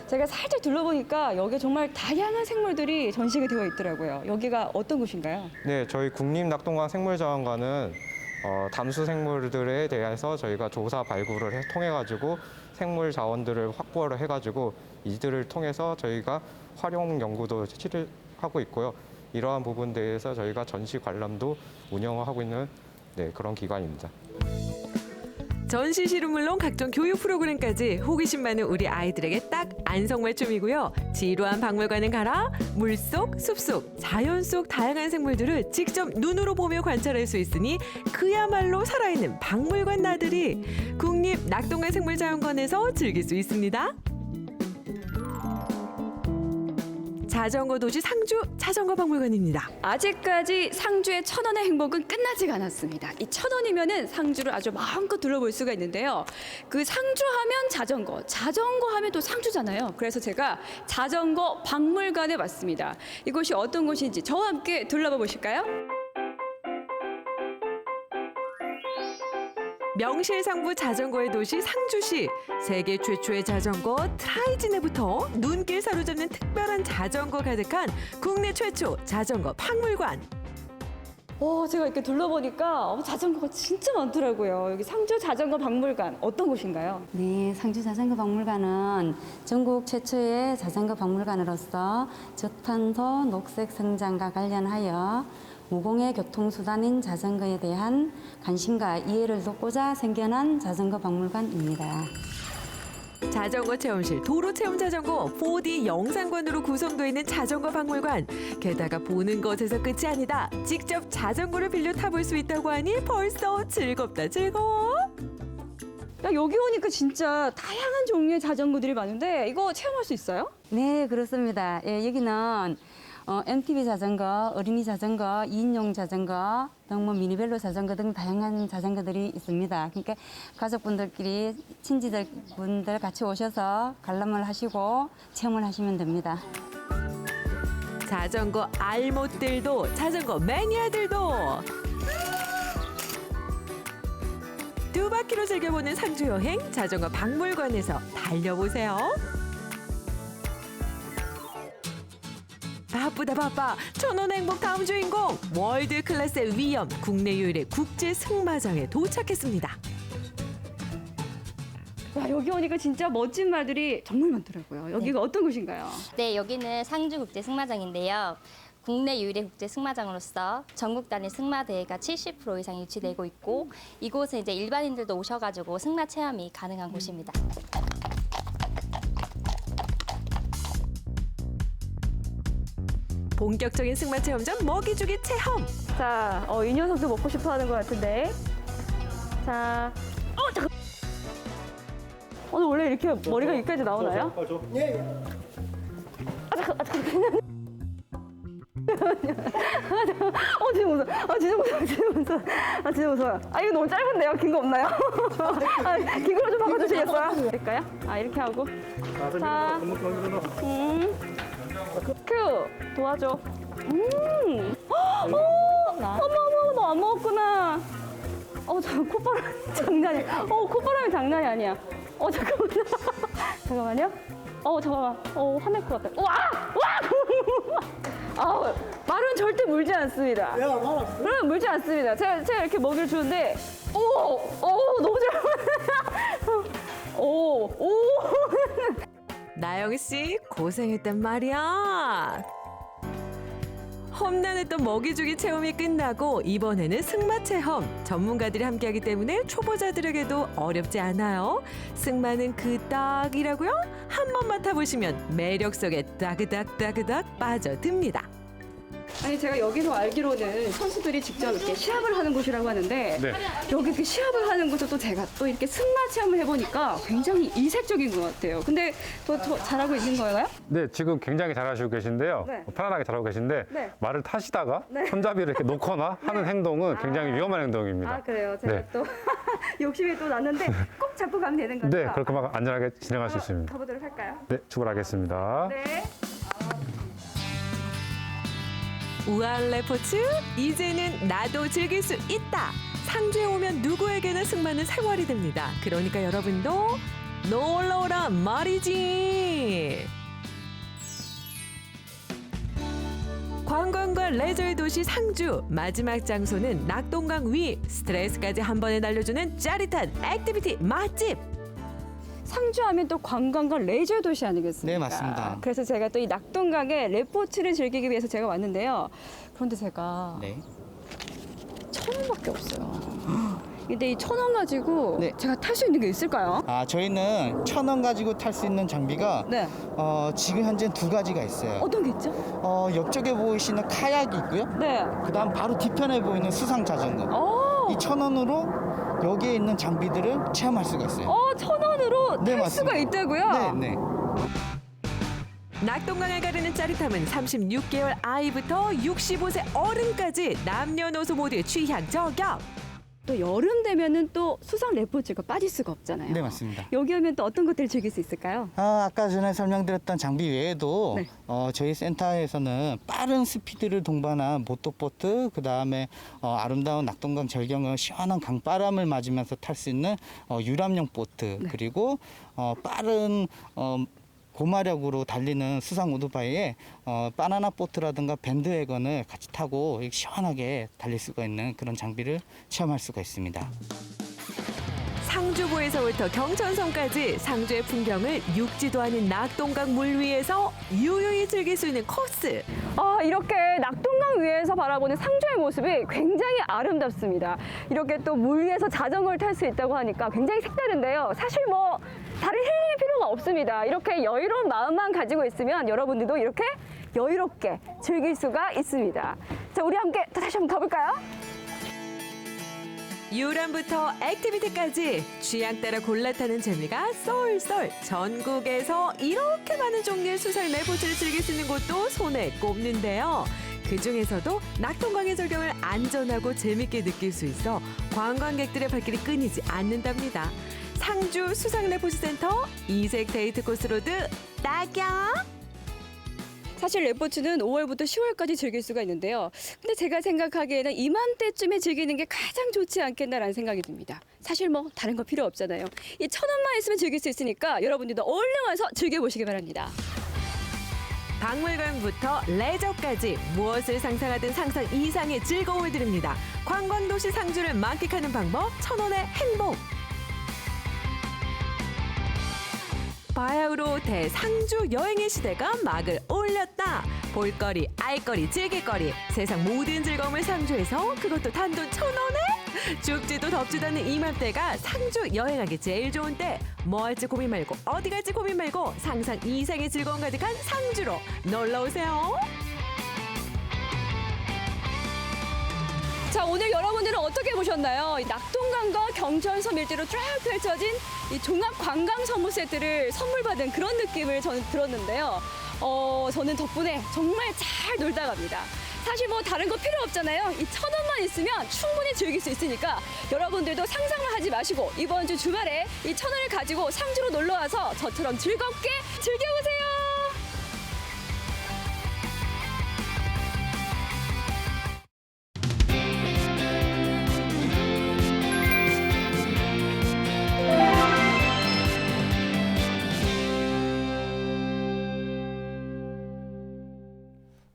제가 살짝 둘러보니까 여기 정말 다양한 생물들이 전시가 되어 있더라고요. 여기가 어떤 곳인가요? 네, 저희 국립낙동강 생물자원관은 담수 생물들에 대해서 저희가 조사 발굴을 통해 가지고 생물 자원들을 확보를 해 가지고 이들을 통해서 저희가 활용 연구도 실시하고 있고요. 이러한 부분에 대해서 저희가 전시 관람도 운영하고 있는 그런 기관입니다. 전시실은 물론 각종 교육 프로그램까지 호기심 많은 우리 아이들에게 딱 안성맞춤이고요. 지루한 박물관은 가라. 물속, 숲속, 자연 속 다양한 생물들을 직접 눈으로 보며 관찰할 수 있으니 그야말로 살아있는 박물관 나들이 국립낙동강 생물자원관에서 즐길 수 있습니다. 자전거 도시 상주 자전거 박물관입니다. 아직까지 상주의 천원의 행복은 끝나지가 않았습니다. 이 천원이면은 상주를 아주 마음껏 둘러볼 수가 있는데요. 그 상주하면 자전거, 자전거 하면 또 상주잖아요. 그래서 제가 자전거 박물관에 왔습니다. 이곳이 어떤 곳인지 저와 함께 둘러봐 보실까요? 명실상부 자전거의 도시 상주시. 세계 최초의 자전거 트라이진에부터 눈길 사로잡는 특별한 자전거 가득한 국내 최초 자전거 박물관. 제가 이렇게 둘러보니까 자전거가 진짜 많더라고요. 여기 상주 자전거 박물관 어떤 곳인가요? 네, 상주 자전거 박물관은 전국 최초의 자전거 박물관으로서 저탄소 녹색 성장과 관련하여 무공해 교통수단인 자전거에 대한 관심과 이해를 돕고자 생겨난 자전거 박물관입니다. 자전거 체험실, 도로 체험 자전거, 4D 영상관으로 구성되어 있는 자전거 박물관. 게다가 보는 것에서 끝이 아니다. 직접 자전거를 빌려 타볼 수 있다고 하니 벌써 즐겁다 즐거워. 여기 오니까 진짜 다양한 종류의 자전거들이 많은데 이거 체험할 수 있어요? 네, 그렇습니다. 여기는 MTB 자전거, 어린이 자전거, 2인용 자전거, 미니벨로 자전거 등 다양한 자전거들이 있습니다. 그러니까 가족분들끼리, 친지분들 같이 오셔서 관람을 하시고 체험을 하시면 됩니다. 자전거 알못들도, 자전거 매니아들도 두 바퀴로 즐겨보는 상주 여행, 자전거 박물관에서 달려보세요. 바쁘다 바빠. 천원 행복 다음 주인공 월드 클래스의 위엄 국내 유일의 국제 승마장에 도착했습니다. 와, 여기 오니까 진짜 멋진 말들이 정말 많더라고요. 여기가 어떤 곳인가요? 네, 여기는 상주 국제 승마장인데요. 국내 유일의 국제 승마장으로서 전국 단위 승마 대회가 70% 이상 유치되고 있고 이곳에 이제 일반인들도 오셔가지고 승마 체험이 가능한 곳입니다. 본격적인 승마 체험장 먹이주기 체험. 자, 이 녀석도 먹고 싶어 하는 것 같은데. 자, 잠깐. 오늘 원래 이렇게 머리가 여기까지 나오나요? 예. 잠깐. 진짜 무서워요. 이거 너무 짧은데요? 긴 거 없나요? 긴 걸로 좀 바꿔주시겠어요? 될까요? 이렇게 하고. 자, 큐! 도와줘. 어머, 너 안 먹었구나. 콧바람 장난이 아니야. 콧바람이 장난이 아니야. 잠깐만요. 잠깐만. 화낼 것 같다. 와! 말은 절대 물지 않습니다. 그럼 물지 않습니다. 제가 이렇게 먹이를 주는데, 너무 잘. 나영 씨 고생했단 말이야. 험난했던 먹이주기 체험이 끝나고 이번에는 승마 체험. 전문가들이 함께하기 때문에 초보자들에게도 어렵지 않아요. 승마는 그 딱이라고요? 한번 맡아보시면 매력 속에 따그닥 빠져듭니다. 아니 제가 여기서 알기로는 선수들이 직접 이렇게 시합을 하는 곳이라고 하는데 네. 여기 그 시합을 하는 곳을 또 제가 또 이렇게 승마 체험을 해보니까 굉장히 이색적인 것 같아요. 근데 더 잘하고 있는 거예요? 네, 지금 굉장히 잘하시고 계신데요. 네. 편안하게 잘하고 계신데 네. 말을 타시다가 네. 손잡이를 이렇게 놓거나 하는 행동은 굉장히 위험한 행동입니다. 그래요? 제가 네. 또 욕심이 또 났는데 꼭 잡고 가면 되는 거죠? 네, 그렇게 막 안전하게 진행할 수 있습니다. 가보도록 할까요? 네, 출발하겠습니다. 네. 우아한 레포츠, 이제는 나도 즐길 수 있다. 상주에 오면 누구에게나 승마는 생활이 됩니다. 그러니까 여러분도 놀러 오란 말이지. 관광과 레저의 도시 상주. 마지막 장소는 낙동강 위. 스트레스까지 한 번에 날려주는 짜릿한 액티비티 맛집. 상주하면 또 관광과 레저 도시 아니겠습니까? 네, 맞습니다. 그래서 제가 또 이 낙동강의 레포츠를 즐기기 위해서 제가 왔는데요. 그런데 제가 네. 1,000원밖에 없어요. 근데 이 1,000원 가지고 제가 탈 수 있는 게 있을까요? 저희는 1,000원 가지고 탈 수 있는 장비가 지금 현재 두 가지가 있어요. 어떤 게 있죠? 옆쪽에 보이시는 카약이 있고요. 네. 그다음 바로 뒤편에 보이는 수상 자전거. 이 1,000원으로 여기에 있는 장비들을 체험할 수가 있어요. 1,000원으로 네, 탈 맞습니다. 수가 있다고요? 네. 낙동강을 가르는 짜릿함은 36개월 아이부터 65세 어른까지 남녀노소 모두의 취향 저격. 또 여름 되면은 또 수상 레포츠가 빠질 수가 없잖아요. 네, 맞습니다. 여기 오면 또 어떤 것들을 즐길 수 있을까요? 아까 전에 설명드렸던 장비 외에도 저희 센터에서는 빠른 스피드를 동반한 모터보트, 그 다음에 아름다운 낙동강 절경을 시원한 강바람을 맞으면서 탈 수 있는 유람용 보트, 그리고 빠른 고마력으로 달리는 수상 오토바이에 바나나 보트라든가 밴드웨건을 같이 타고 시원하게 달릴 수가 있는 그런 장비를 체험할 수가 있습니다. 상주보에서부터 경천선까지 상주의 풍경을 육지도 아닌 낙동강 물 위에서 유유히 즐길 수 있는 코스. 이렇게 낙동강 위에서 바라보는 상주의 모습이 굉장히 아름답습니다. 이렇게 또 물 위에서 자전거를 탈 수 있다고 하니까 굉장히 색다른데요. 사실 뭐 다른 힐링이 필요가 없습니다. 이렇게 여유로운 마음만 가지고 있으면 여러분들도 이렇게 여유롭게 즐길 수가 있습니다. 자, 우리 함께 또 다시 한번 가볼까요? 유람부터 액티비티까지 취향 따라 골라 타는 재미가 쏠쏠. 전국에서 이렇게 많은 종류의 수상 레포츠를 즐길 수 있는 곳도 손에 꼽는데요. 그중에서도 낙동강의 절경을 안전하고 재밌게 느낄 수 있어 관광객들의 발길이 끊이지 않는답니다. 상주 수상 레포츠 센터 이색 데이트 코스로드 딱이야. 사실 레포츠는 5월부터 10월까지 즐길 수가 있는데요. 근데 제가 생각하기에는 이맘때쯤에 즐기는 게 가장 좋지 않겠나라는 생각이 듭니다. 사실 뭐 다른 거 필요 없잖아요. 이 1,000원만 있으면 즐길 수 있으니까 여러분들도 얼른 와서 즐겨보시기 바랍니다. 박물관부터 레저까지 무엇을 상상하든 상상 이상의 즐거움을 드립니다. 관광도시 상주를 만끽하는 방법 1,000원의 행복. 바야흐로 대상주 여행의 시대가 막을 올렸다. 볼거리, 알거리, 즐길거리, 세상 모든 즐거움을 상주에서 그것도 단돈 1,000원에? 춥지도 덥지도 않는 이맘때가 상주 여행하기 제일 좋은 때. 뭐 할지 고민 말고 어디 갈지 고민 말고 상상 이상의 즐거움 가득한 상주로 놀러오세요. 자, 오늘 여러분들은 어떻게 보셨나요? 이 낙동강과 경천섬 일대로 쫙 펼쳐진 이 종합 관광 선물 세트를 선물 받은 그런 느낌을 저는 들었는데요. 저는 덕분에 정말 잘 놀다 갑니다. 사실 뭐 다른 거 필요 없잖아요. 이 1,000원만 있으면 충분히 즐길 수 있으니까 여러분들도 상상을 하지 마시고 이번 주 주말에 이 1,000원을 가지고 상주로 놀러 와서 저처럼 즐겁게 즐겨보세요.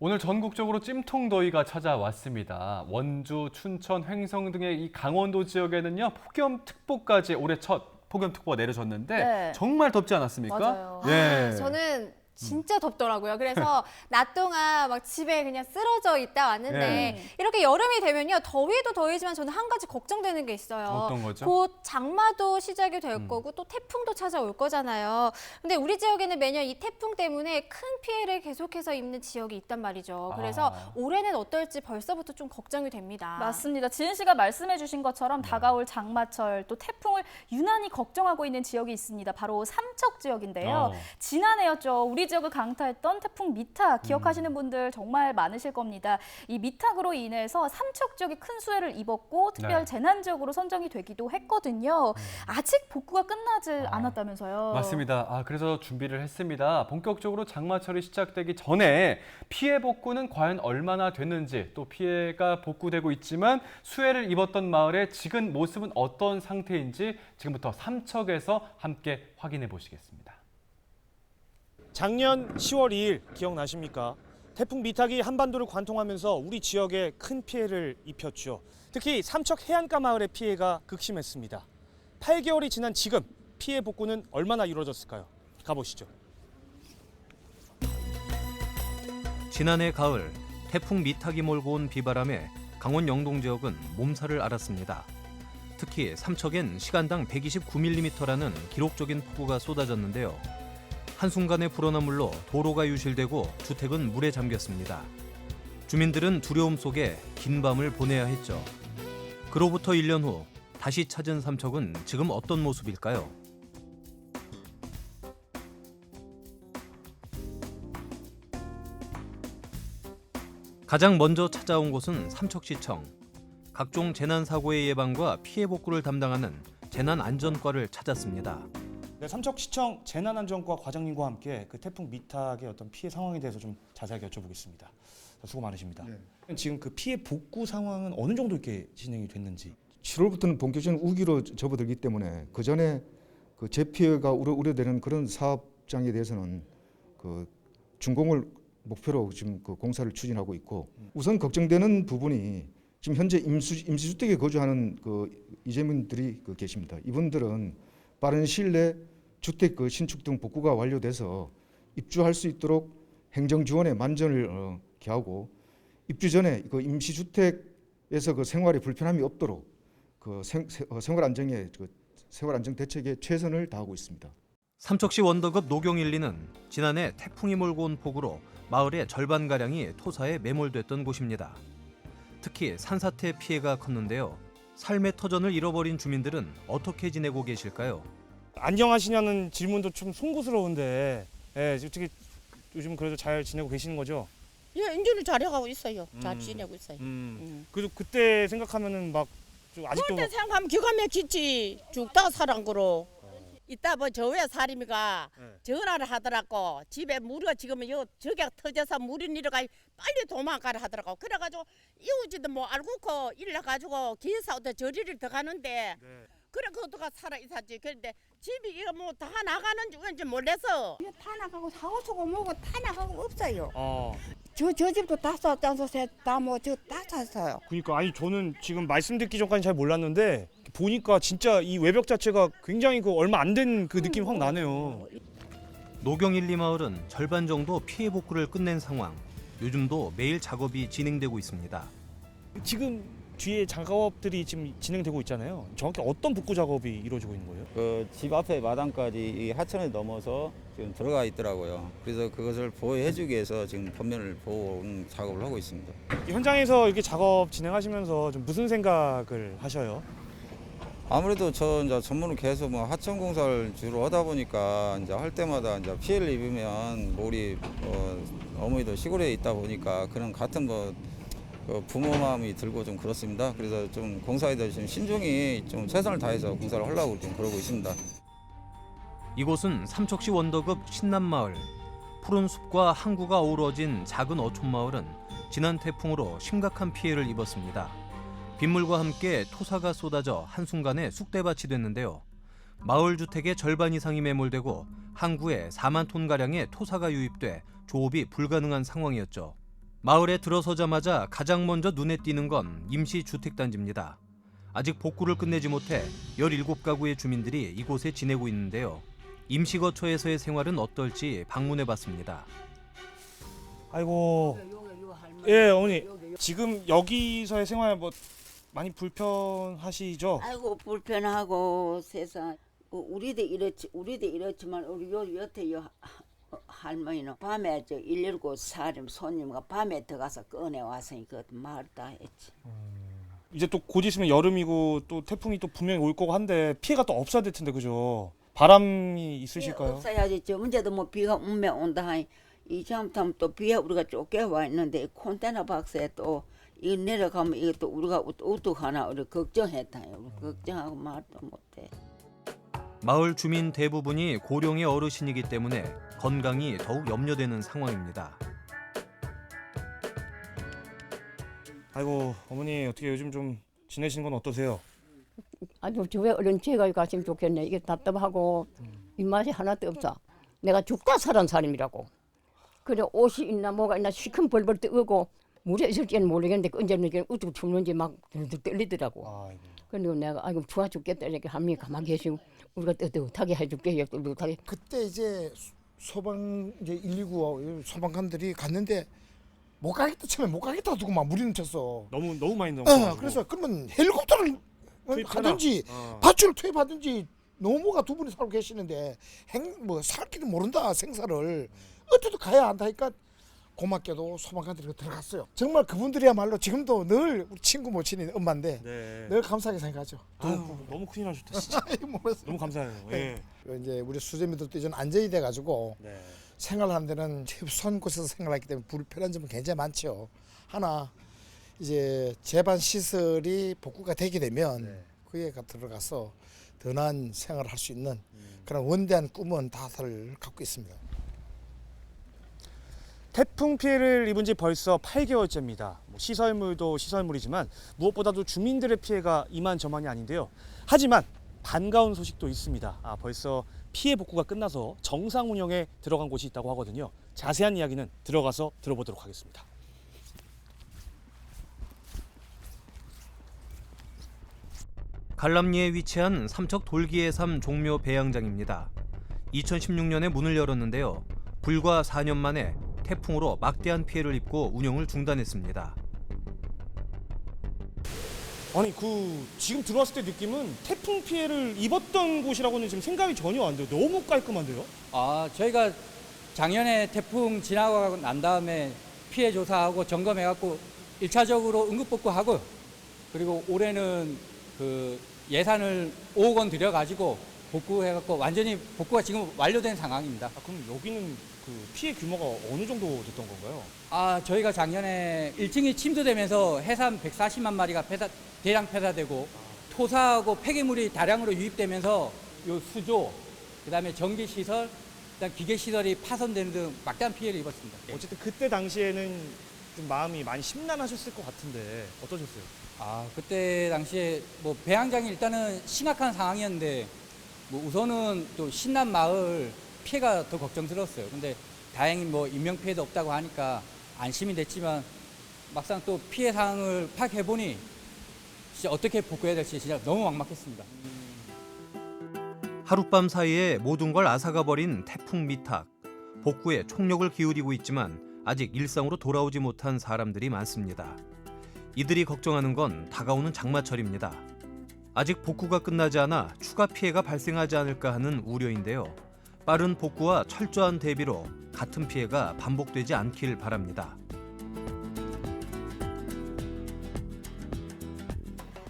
오늘 전국적으로 찜통더위가 찾아왔습니다. 원주, 춘천, 횡성 등의 이 강원도 지역에는요, 폭염특보까지 올해 첫 폭염특보가 내려졌는데 네. 정말 덥지 않았습니까? 맞아요. 예. 저는 진짜 덥더라고요. 그래서 낮 동안 막 집에 그냥 쓰러져 있다 왔는데 네. 이렇게 여름이 되면요. 더위도 더위지만 저는 한 가지 걱정되는 게 있어요. 어떤 거죠? 곧 장마도 시작이 될 거고 또 태풍도 찾아올 거잖아요. 근데 우리 지역에는 매년 이 태풍 때문에 큰 피해를 계속해서 입는 지역이 있단 말이죠. 그래서 올해는 어떨지 벌써부터 좀 걱정이 됩니다. 맞습니다. 지은 씨가 말씀해 주신 것처럼 다가올 장마철 또 태풍을 유난히 걱정하고 있는 지역이 있습니다. 바로 삼척 지역인데요. 지난해였죠. 우리 지역을 강타했던 태풍 미타 기억하시는 분들 정말 많으실 겁니다. 이 미탁으로 인해서 삼척 지역이 큰 수해를 입었고 특별 재난 지역으로 선정이 되기도 했거든요. 아직 복구가 끝나지 않았다면서요. 맞습니다. 그래서 준비를 했습니다. 본격적으로 장마철이 시작되기 전에 피해 복구는 과연 얼마나 됐는지, 또 피해가 복구되고 있지만 수해를 입었던 마을의 지금 모습은 어떤 상태인지 지금부터 삼척에서 함께 확인해 보시겠습니다. 작년 10월 2일 기억나십니까? 태풍 미탁이 한반도를 관통하면서 우리 지역에 큰 피해를 입혔죠. 특히 삼척 해안가 마을의 피해가 극심했습니다. 8개월이 지난 지금 피해 복구는 얼마나 이루어졌을까요? 가보시죠. 지난해 가을 태풍 미탁이 몰고 온 비바람에 강원 영동 지역은 몸살을 앓았습니다. 특히 삼척엔 시간당 129mm라는 기록적인 폭우가 쏟아졌는데요. 한순간에 불어난 물로 도로가 유실되고 주택은 물에 잠겼습니다. 주민들은 두려움 속에 긴 밤을 보내야 했죠. 그로부터 1년 후 다시 찾은 삼척은 지금 어떤 모습일까요? 가장 먼저 찾아온 곳은 삼척시청. 각종 재난사고의 예방과 피해 복구를 담당하는 재난안전과를 찾았습니다. 네, 삼척시청 재난안전과 과장님과 함께 그 태풍 미탁의 어떤 피해 상황에 대해서 좀 자세하게 여쭤보겠습니다. 수고 많으십니다. 지금 그 피해 복구 상황은 어느 정도 이렇게 진행이 됐는지. 7월부터는 본격적인 우기로 접어들기 때문에 그 전에 그 재피해가 우려되는 그런 사업장에 대해서는 그 준공을 목표로 지금 그 공사를 추진하고 있고, 우선 걱정되는 부분이 지금 현재 임시주택에 거주하는 그 이재민들이 계십니다. 이분들은 빠른 시일 내에 주택 신축 등 복구가 완료돼서 입주할 수 있도록 행정 지원에 만전을 기하고, 입주 전에 그 임시주택에서 그 생활에 불편함이 없도록 그 생활 안정 대책에 최선을 다하고 있습니다. 삼척시 원더급 노경일리는 지난해 태풍이 몰고 온 폭우로 마을의 절반 가량이 토사에 매몰됐던 곳입니다. 특히 산사태 피해가 컸는데요. 삶의 터전을 잃어버린 주민들은 어떻게 지내고 계실까요? 안녕하시냐는 질문도 좀 송구스러운데, 어떻게 요즘 그래도 잘 지내고 계시는 거죠? 예, 인준을 잘해가고 있어요. 잘 지내고 있어요. 그래도 그때 생각하면은 막 좀 아직도 그때 생각하면 기가 막히지. 죽다가 살은 거로. 이따 뭐 저외 사림이가 전화를 하더라고. 집에 물이 지금 저게 터져서 물이 내려가 빨리 도망가라 하더라고. 그래가지고 이웃지도 뭐 알고서 일러가지고 기사부터 저리를 더 가는데 그래 그것도가 살아 있었지. 그런데 집이 이거 뭐 다 나가는 중인지 몰라서 다 나가고 사고 치고 뭐고 다 나가고 없어요. 저 집도 다 쌌다서 다뭐 저 다 쌌어요. 그러니까 아니 저는 지금 말씀 듣기 전까지 잘 몰랐는데 보니까 진짜 이 외벽 자체가 굉장히 그 얼마 안 된 그 느낌이 확 나네요. 노경일리 마을은 절반 정도 피해 복구를 끝낸 상황. 요즘도 매일 작업이 진행되고 있습니다. 지금 뒤에 작업들이 지금 진행되고 있잖아요. 정확히 어떤 복구 작업이 이루어지고 있는 거예요? 그 집 앞에 마당까지 이 하천에 넘어서 지금 들어가 있더라고요. 그래서 그것을 보호해주기 위해서 지금 벽면을 보호 작업을 하고 있습니다. 현장에서 이렇게 작업 진행하시면서 좀 무슨 생각을 하셔요? 아무래도 저 이제 전문을 계속 뭐 하천 공사를 주로 하다 보니까 이제 할 때마다 이제 피해를 입으면 뭐 우리 어머니도 시골에 있다 보니까 그런 같은 뭐 부모 마음이 들고 좀 그렇습니다. 그래서 좀 공사에 대해서 좀 신중히 좀 최선을 다해서 공사를 하려고 좀 그러고 있습니다. 이곳은 삼척시 원더급 신남마을. 푸른 숲과 항구가 어우러진 작은 어촌마을은 지난 태풍으로 심각한 피해를 입었습니다. 빗물과 함께 토사가 쏟아져 한순간에 쑥대밭이 됐는데요. 마을 주택의 절반 이상이 매몰되고 항구에 4만 톤가량의 토사가 유입돼 조업이 불가능한 상황이었죠. 마을에 들어서자마자 가장 먼저 눈에 띄는 건 임시주택단지입니다. 아직 복구를 끝내지 못해 17가구의 주민들이 이곳에 지내고 있는데요. 임시거처에서의 생활은 어떨지 방문해봤습니다. 아이고, 예 어머니 지금 여기서의 생활 뭐 많이 불편하시죠? 아이고 불편하고 세상 우리도 이렇지만 우리 요 여태 요 할머니는 밤에 저 119 사람 손님과 밤에 들어가서 꺼내 왔으니까 말 다 했지. 이제 또 곧 있으면 여름이고 또 태풍이 또 분명히 올 거고 한데 피해가 또 없어야 될 텐데 그죠? 바람이 있으실까요? 없어야지. 저 문제도 뭐 비가 오면 온다 하니 이 잘못하면 또 비에 우리가 쫓겨와 있는데 컨테이너 박스에 또 이거 내려가면 이것도 우리가 어떡하나 우리 걱정했다요. 걱정하고 말도 못해. 마을 주민 대부분이 고령의 어르신이기 때문에 건강이 더욱 염려되는 상황입니다. 아이고 어머니 어떻게 요즘 좀 지내시는 건 어떠세요? 아주 주에 얼른 제가 갔으면 좋겠네. 이게 답답하고 입맛이 하나도 없어. 내가 죽다 살은 사람이라고. 그래 옷이 있나 뭐가 있나 시큰 벌벌 뜨고 물에 있을지는 모르겠는데 언제는 어떻게 죽는지 막 떨리더라고. 그리고 내가 아이고 좋아 죽겠다 이렇게 하면 가만히 계시고 우리가 뜨뜻하게 해줄게 뜨뜻하게. 그때 이제 소방 이제 119 소방관들이 갔는데 못 가겠다 처음에 못 가겠다 두고 막 무리 넘쳤어. 너무 많이 넘쳐. 그래서 그러면 헬리콥터를 하든지 밧줄 투입하든지 노모가 두 분이 살고 계시는데 살 길을 모른다 생사를 어떻게 가야 한다니까 고맙게도 소방관들이 들어갔어요. 정말 그분들이야말로 지금도 늘 우리 친구 모친인 엄마인데 늘 감사하게 생각하죠. 너무 큰일 나셨다 진짜. 너무 감사해요. 예. 이제 우리 수재민들도 이제 안전이 돼가지고 생활하는 데는 협소한 곳에서 생활하기 때문에 불편한 점은 굉장히 많죠. 하나 이제 재반 시설이 복구가 되게 되면 그에 들어가서 더 나은 생활을 할 수 있는 그런 원대한 꿈은 다들 갖고 있습니다. 태풍 피해를 입은 지 벌써 8개월째입니다. 시설물도 시설물이지만 무엇보다도 주민들의 피해가 이만저만이 아닌데요. 하지만 반가운 소식도 있습니다. 벌써 피해 복구가 끝나서 정상 운영에 들어간 곳이 있다고 하거든요. 자세한 이야기는 들어가서 들어보도록 하겠습니다. 갈람리에 위치한 삼척 돌기해삼 종묘 배양장입니다. 2016년에 문을 열었는데요. 불과 4년 만에 태풍으로 막대한 피해를 입고 운영을 중단했습니다. 아니 지금 들어왔을 때 느낌은 태풍 피해를 입었던 곳이라고는 지금 생각이 전혀 안 돼요. 너무 깔끔한데요? 저희가 작년에 태풍 지나가고 난 다음에 피해 조사하고 점검해갖고 1차적으로 응급복구하고 그리고 올해는 그 예산을 5억 원 들여가지고 복구해갖고 완전히 복구가 지금 완료된 상황입니다. 그럼 여기는 그 피해 규모가 어느 정도 됐던 건가요? 저희가 작년에 1층이 침수되면서 해삼 140만 마리가 대량 폐사되고 토사하고 폐기물이 다량으로 유입되면서 요 수조, 그다음에 전기시설, 그다음 기계시설이 파손되는 등 막대한 피해를 입었습니다. 어쨌든 그때 당시에는 좀 마음이 많이 심란하셨을 것 같은데 어떠셨어요? 그때 당시에 뭐 배양장이 일단은 심각한 상황이었는데 뭐 우선은 또 신남 마을 피해가 더 걱정스러웠어요. 근데 다행히 뭐 인명 피해도 없다고 하니까 안심이 됐지만 막상 또 피해 상황을 파악해 보니 진짜 어떻게 복구해야 될지 진짜 너무 막막했습니다. 하룻밤 사이에 모든 걸 앗아가 버린 태풍 미탁. 복구에 총력을 기울이고 있지만 아직 일상으로 돌아오지 못한 사람들이 많습니다. 이들이 걱정하는 건 다가오는 장마철입니다. 아직 복구가 끝나지 않아 추가 피해가 발생하지 않을까 하는 우려인데요. 빠른 복구와 철저한 대비로 같은 피해가 반복되지 않길 바랍니다.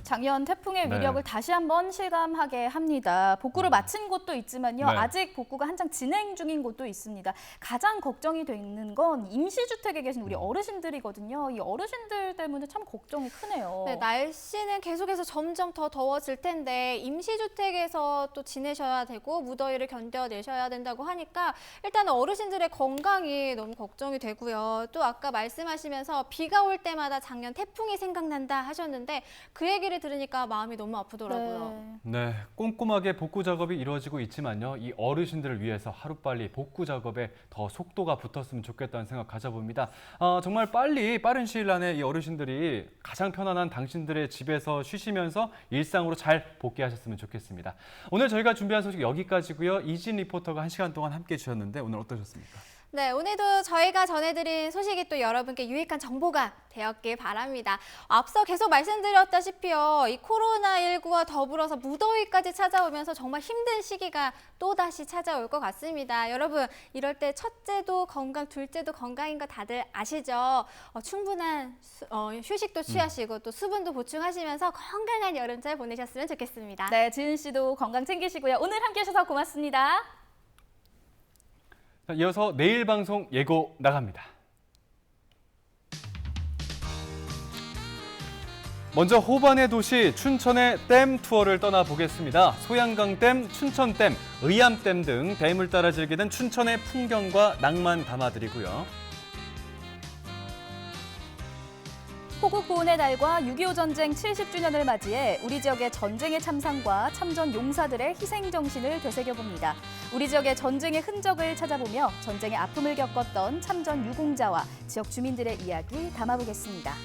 작년 태풍의 네. 위력을 다시 한번 실감하게 합니다. 복구를 마친 곳도 있지만요. 네. 아직 복구가 한창 진행 중인 곳도 있습니다. 가장 걱정이 되는 건 임시주택에 계신 우리 어르신들이거든요. 이 어르신들 때문에 참 걱정이 크네요. 네, 날씨는 계속해서 점점 더 더워질 텐데 임시주택에서 또 지내셔야 되고 무더위를 견뎌내셔야 된다고 하니까 일단 어르신들의 건강이 너무 걱정이 되고요. 또 아까 말씀하시면서 비가 올 때마다 작년 태풍이 생각난다 하셨는데 그 얘기를 들으니까 마음이 너무 아프더라고요. 네, 꼼꼼하게 복구 작업이 이루어지고 있지만요. 이 어르신들을 위해서 하루빨리 복구 작업에 더 속도가 붙었으면 좋겠다는 생각 가져봅니다. 정말 빠른 시일 안에 이 어르신들이 가장 편안한 당신들의 집에서 쉬시면서 일상으로 잘 복귀하셨으면 좋겠습니다. 오늘 저희가 준비한 소식 여기까지고요. 이진 리포터가 1시간 동안 함께해 주셨는데 오늘 어떠셨습니까? 네, 오늘도 저희가 전해드린 소식이 또 여러분께 유익한 정보가 되었길 바랍니다. 앞서 계속 말씀드렸다시피요, 이 코로나19와 더불어서 무더위까지 찾아오면서 정말 힘든 시기가 또다시 찾아올 것 같습니다. 여러분, 이럴 때 첫째도 건강, 둘째도 건강인 거 다들 아시죠? 충분한 휴식도 취하시고 또 수분도 보충하시면서 건강한 여름철 보내셨으면 좋겠습니다. 네, 지은 씨도 건강 챙기시고요. 오늘 함께 해주셔서 고맙습니다. 자, 이어서 내일 방송 예고 나갑니다. 먼저 호반의 도시 춘천의 댐 투어를 떠나보겠습니다. 소양강댐, 춘천댐, 의암댐 등 댐을 따라 즐기는 춘천의 풍경과 낭만 담아드리고요. 호국보훈의 날과 6.25 전쟁 70주년을 맞이해 우리 지역의 전쟁의 참상과 참전 용사들의 희생정신을 되새겨봅니다. 우리 지역의 전쟁의 흔적을 찾아보며 전쟁의 아픔을 겪었던 참전 유공자와 지역 주민들의 이야기 담아보겠습니다.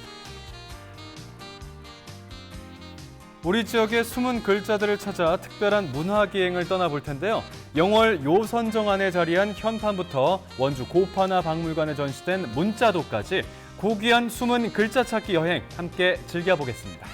우리 지역의 숨은 글자들을 찾아 특별한 문화기행을 떠나볼 텐데요. 영월 요선정안에 자리한 현판부터 원주 고파나 박물관에 전시된 문자도까지 고귀한 숨은 글자 찾기 여행 함께 즐겨보겠습니다.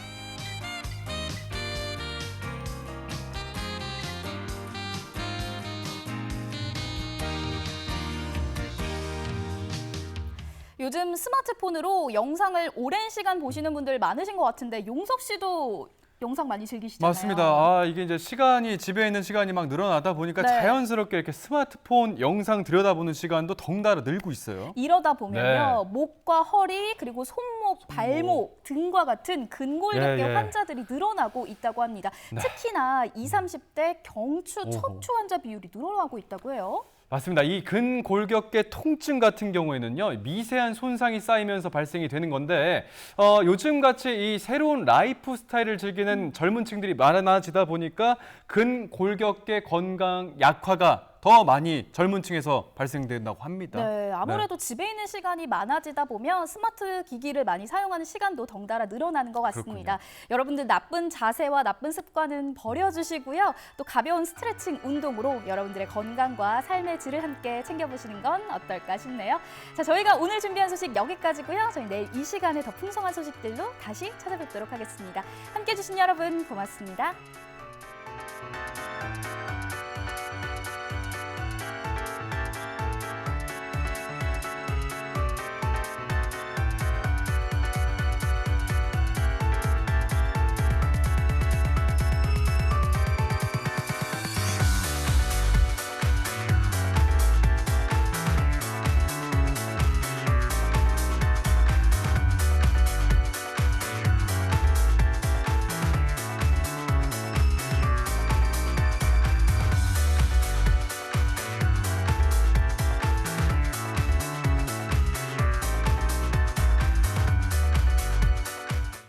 요즘 스마트폰으로 영상을 오랜 시간 보시는 분들 많으신 것 같은데 용석 씨도 영상 많이 즐기시잖아요. 맞습니다. 이게 이제 시간이 집에 있는 시간이 막 늘어나다 보니까 네. 자연스럽게 이렇게 스마트폰 영상 들여다보는 시간도 덩달아 늘고 있어요. 이러다 보면요. 네. 목과 허리 그리고 손목, 발목 등과 같은 근골격계 예. 환자들이 늘어나고 있다고 합니다. 네. 특히나 20, 30대 경추, 오호. 척추 환자 비율이 늘어나고 있다고 해요. 맞습니다. 이 근골격계 통증 같은 경우에는요, 미세한 손상이 쌓이면서 발생이 되는 건데, 요즘같이 이 새로운 라이프 스타일을 즐기는 젊은 층들이 많아지다 보니까 근골격계 건강 약화가 더 많이 젊은 층에서 발생된다고 합니다. 네, 아무래도 집에 있는 시간이 많아지다 보면 스마트 기기를 많이 사용하는 시간도 덩달아 늘어나는 것 같습니다. 여러분들 나쁜 자세와 나쁜 습관은 버려주시고요. 또 가벼운 스트레칭 운동으로 여러분들의 건강과 삶의 질을 함께 챙겨보시는 건 어떨까 싶네요. 자, 저희가 오늘 준비한 소식 여기까지고요. 저희 내일 이 시간에 더 풍성한 소식들로 다시 찾아뵙도록 하겠습니다. 함께해 주신 여러분 고맙습니다.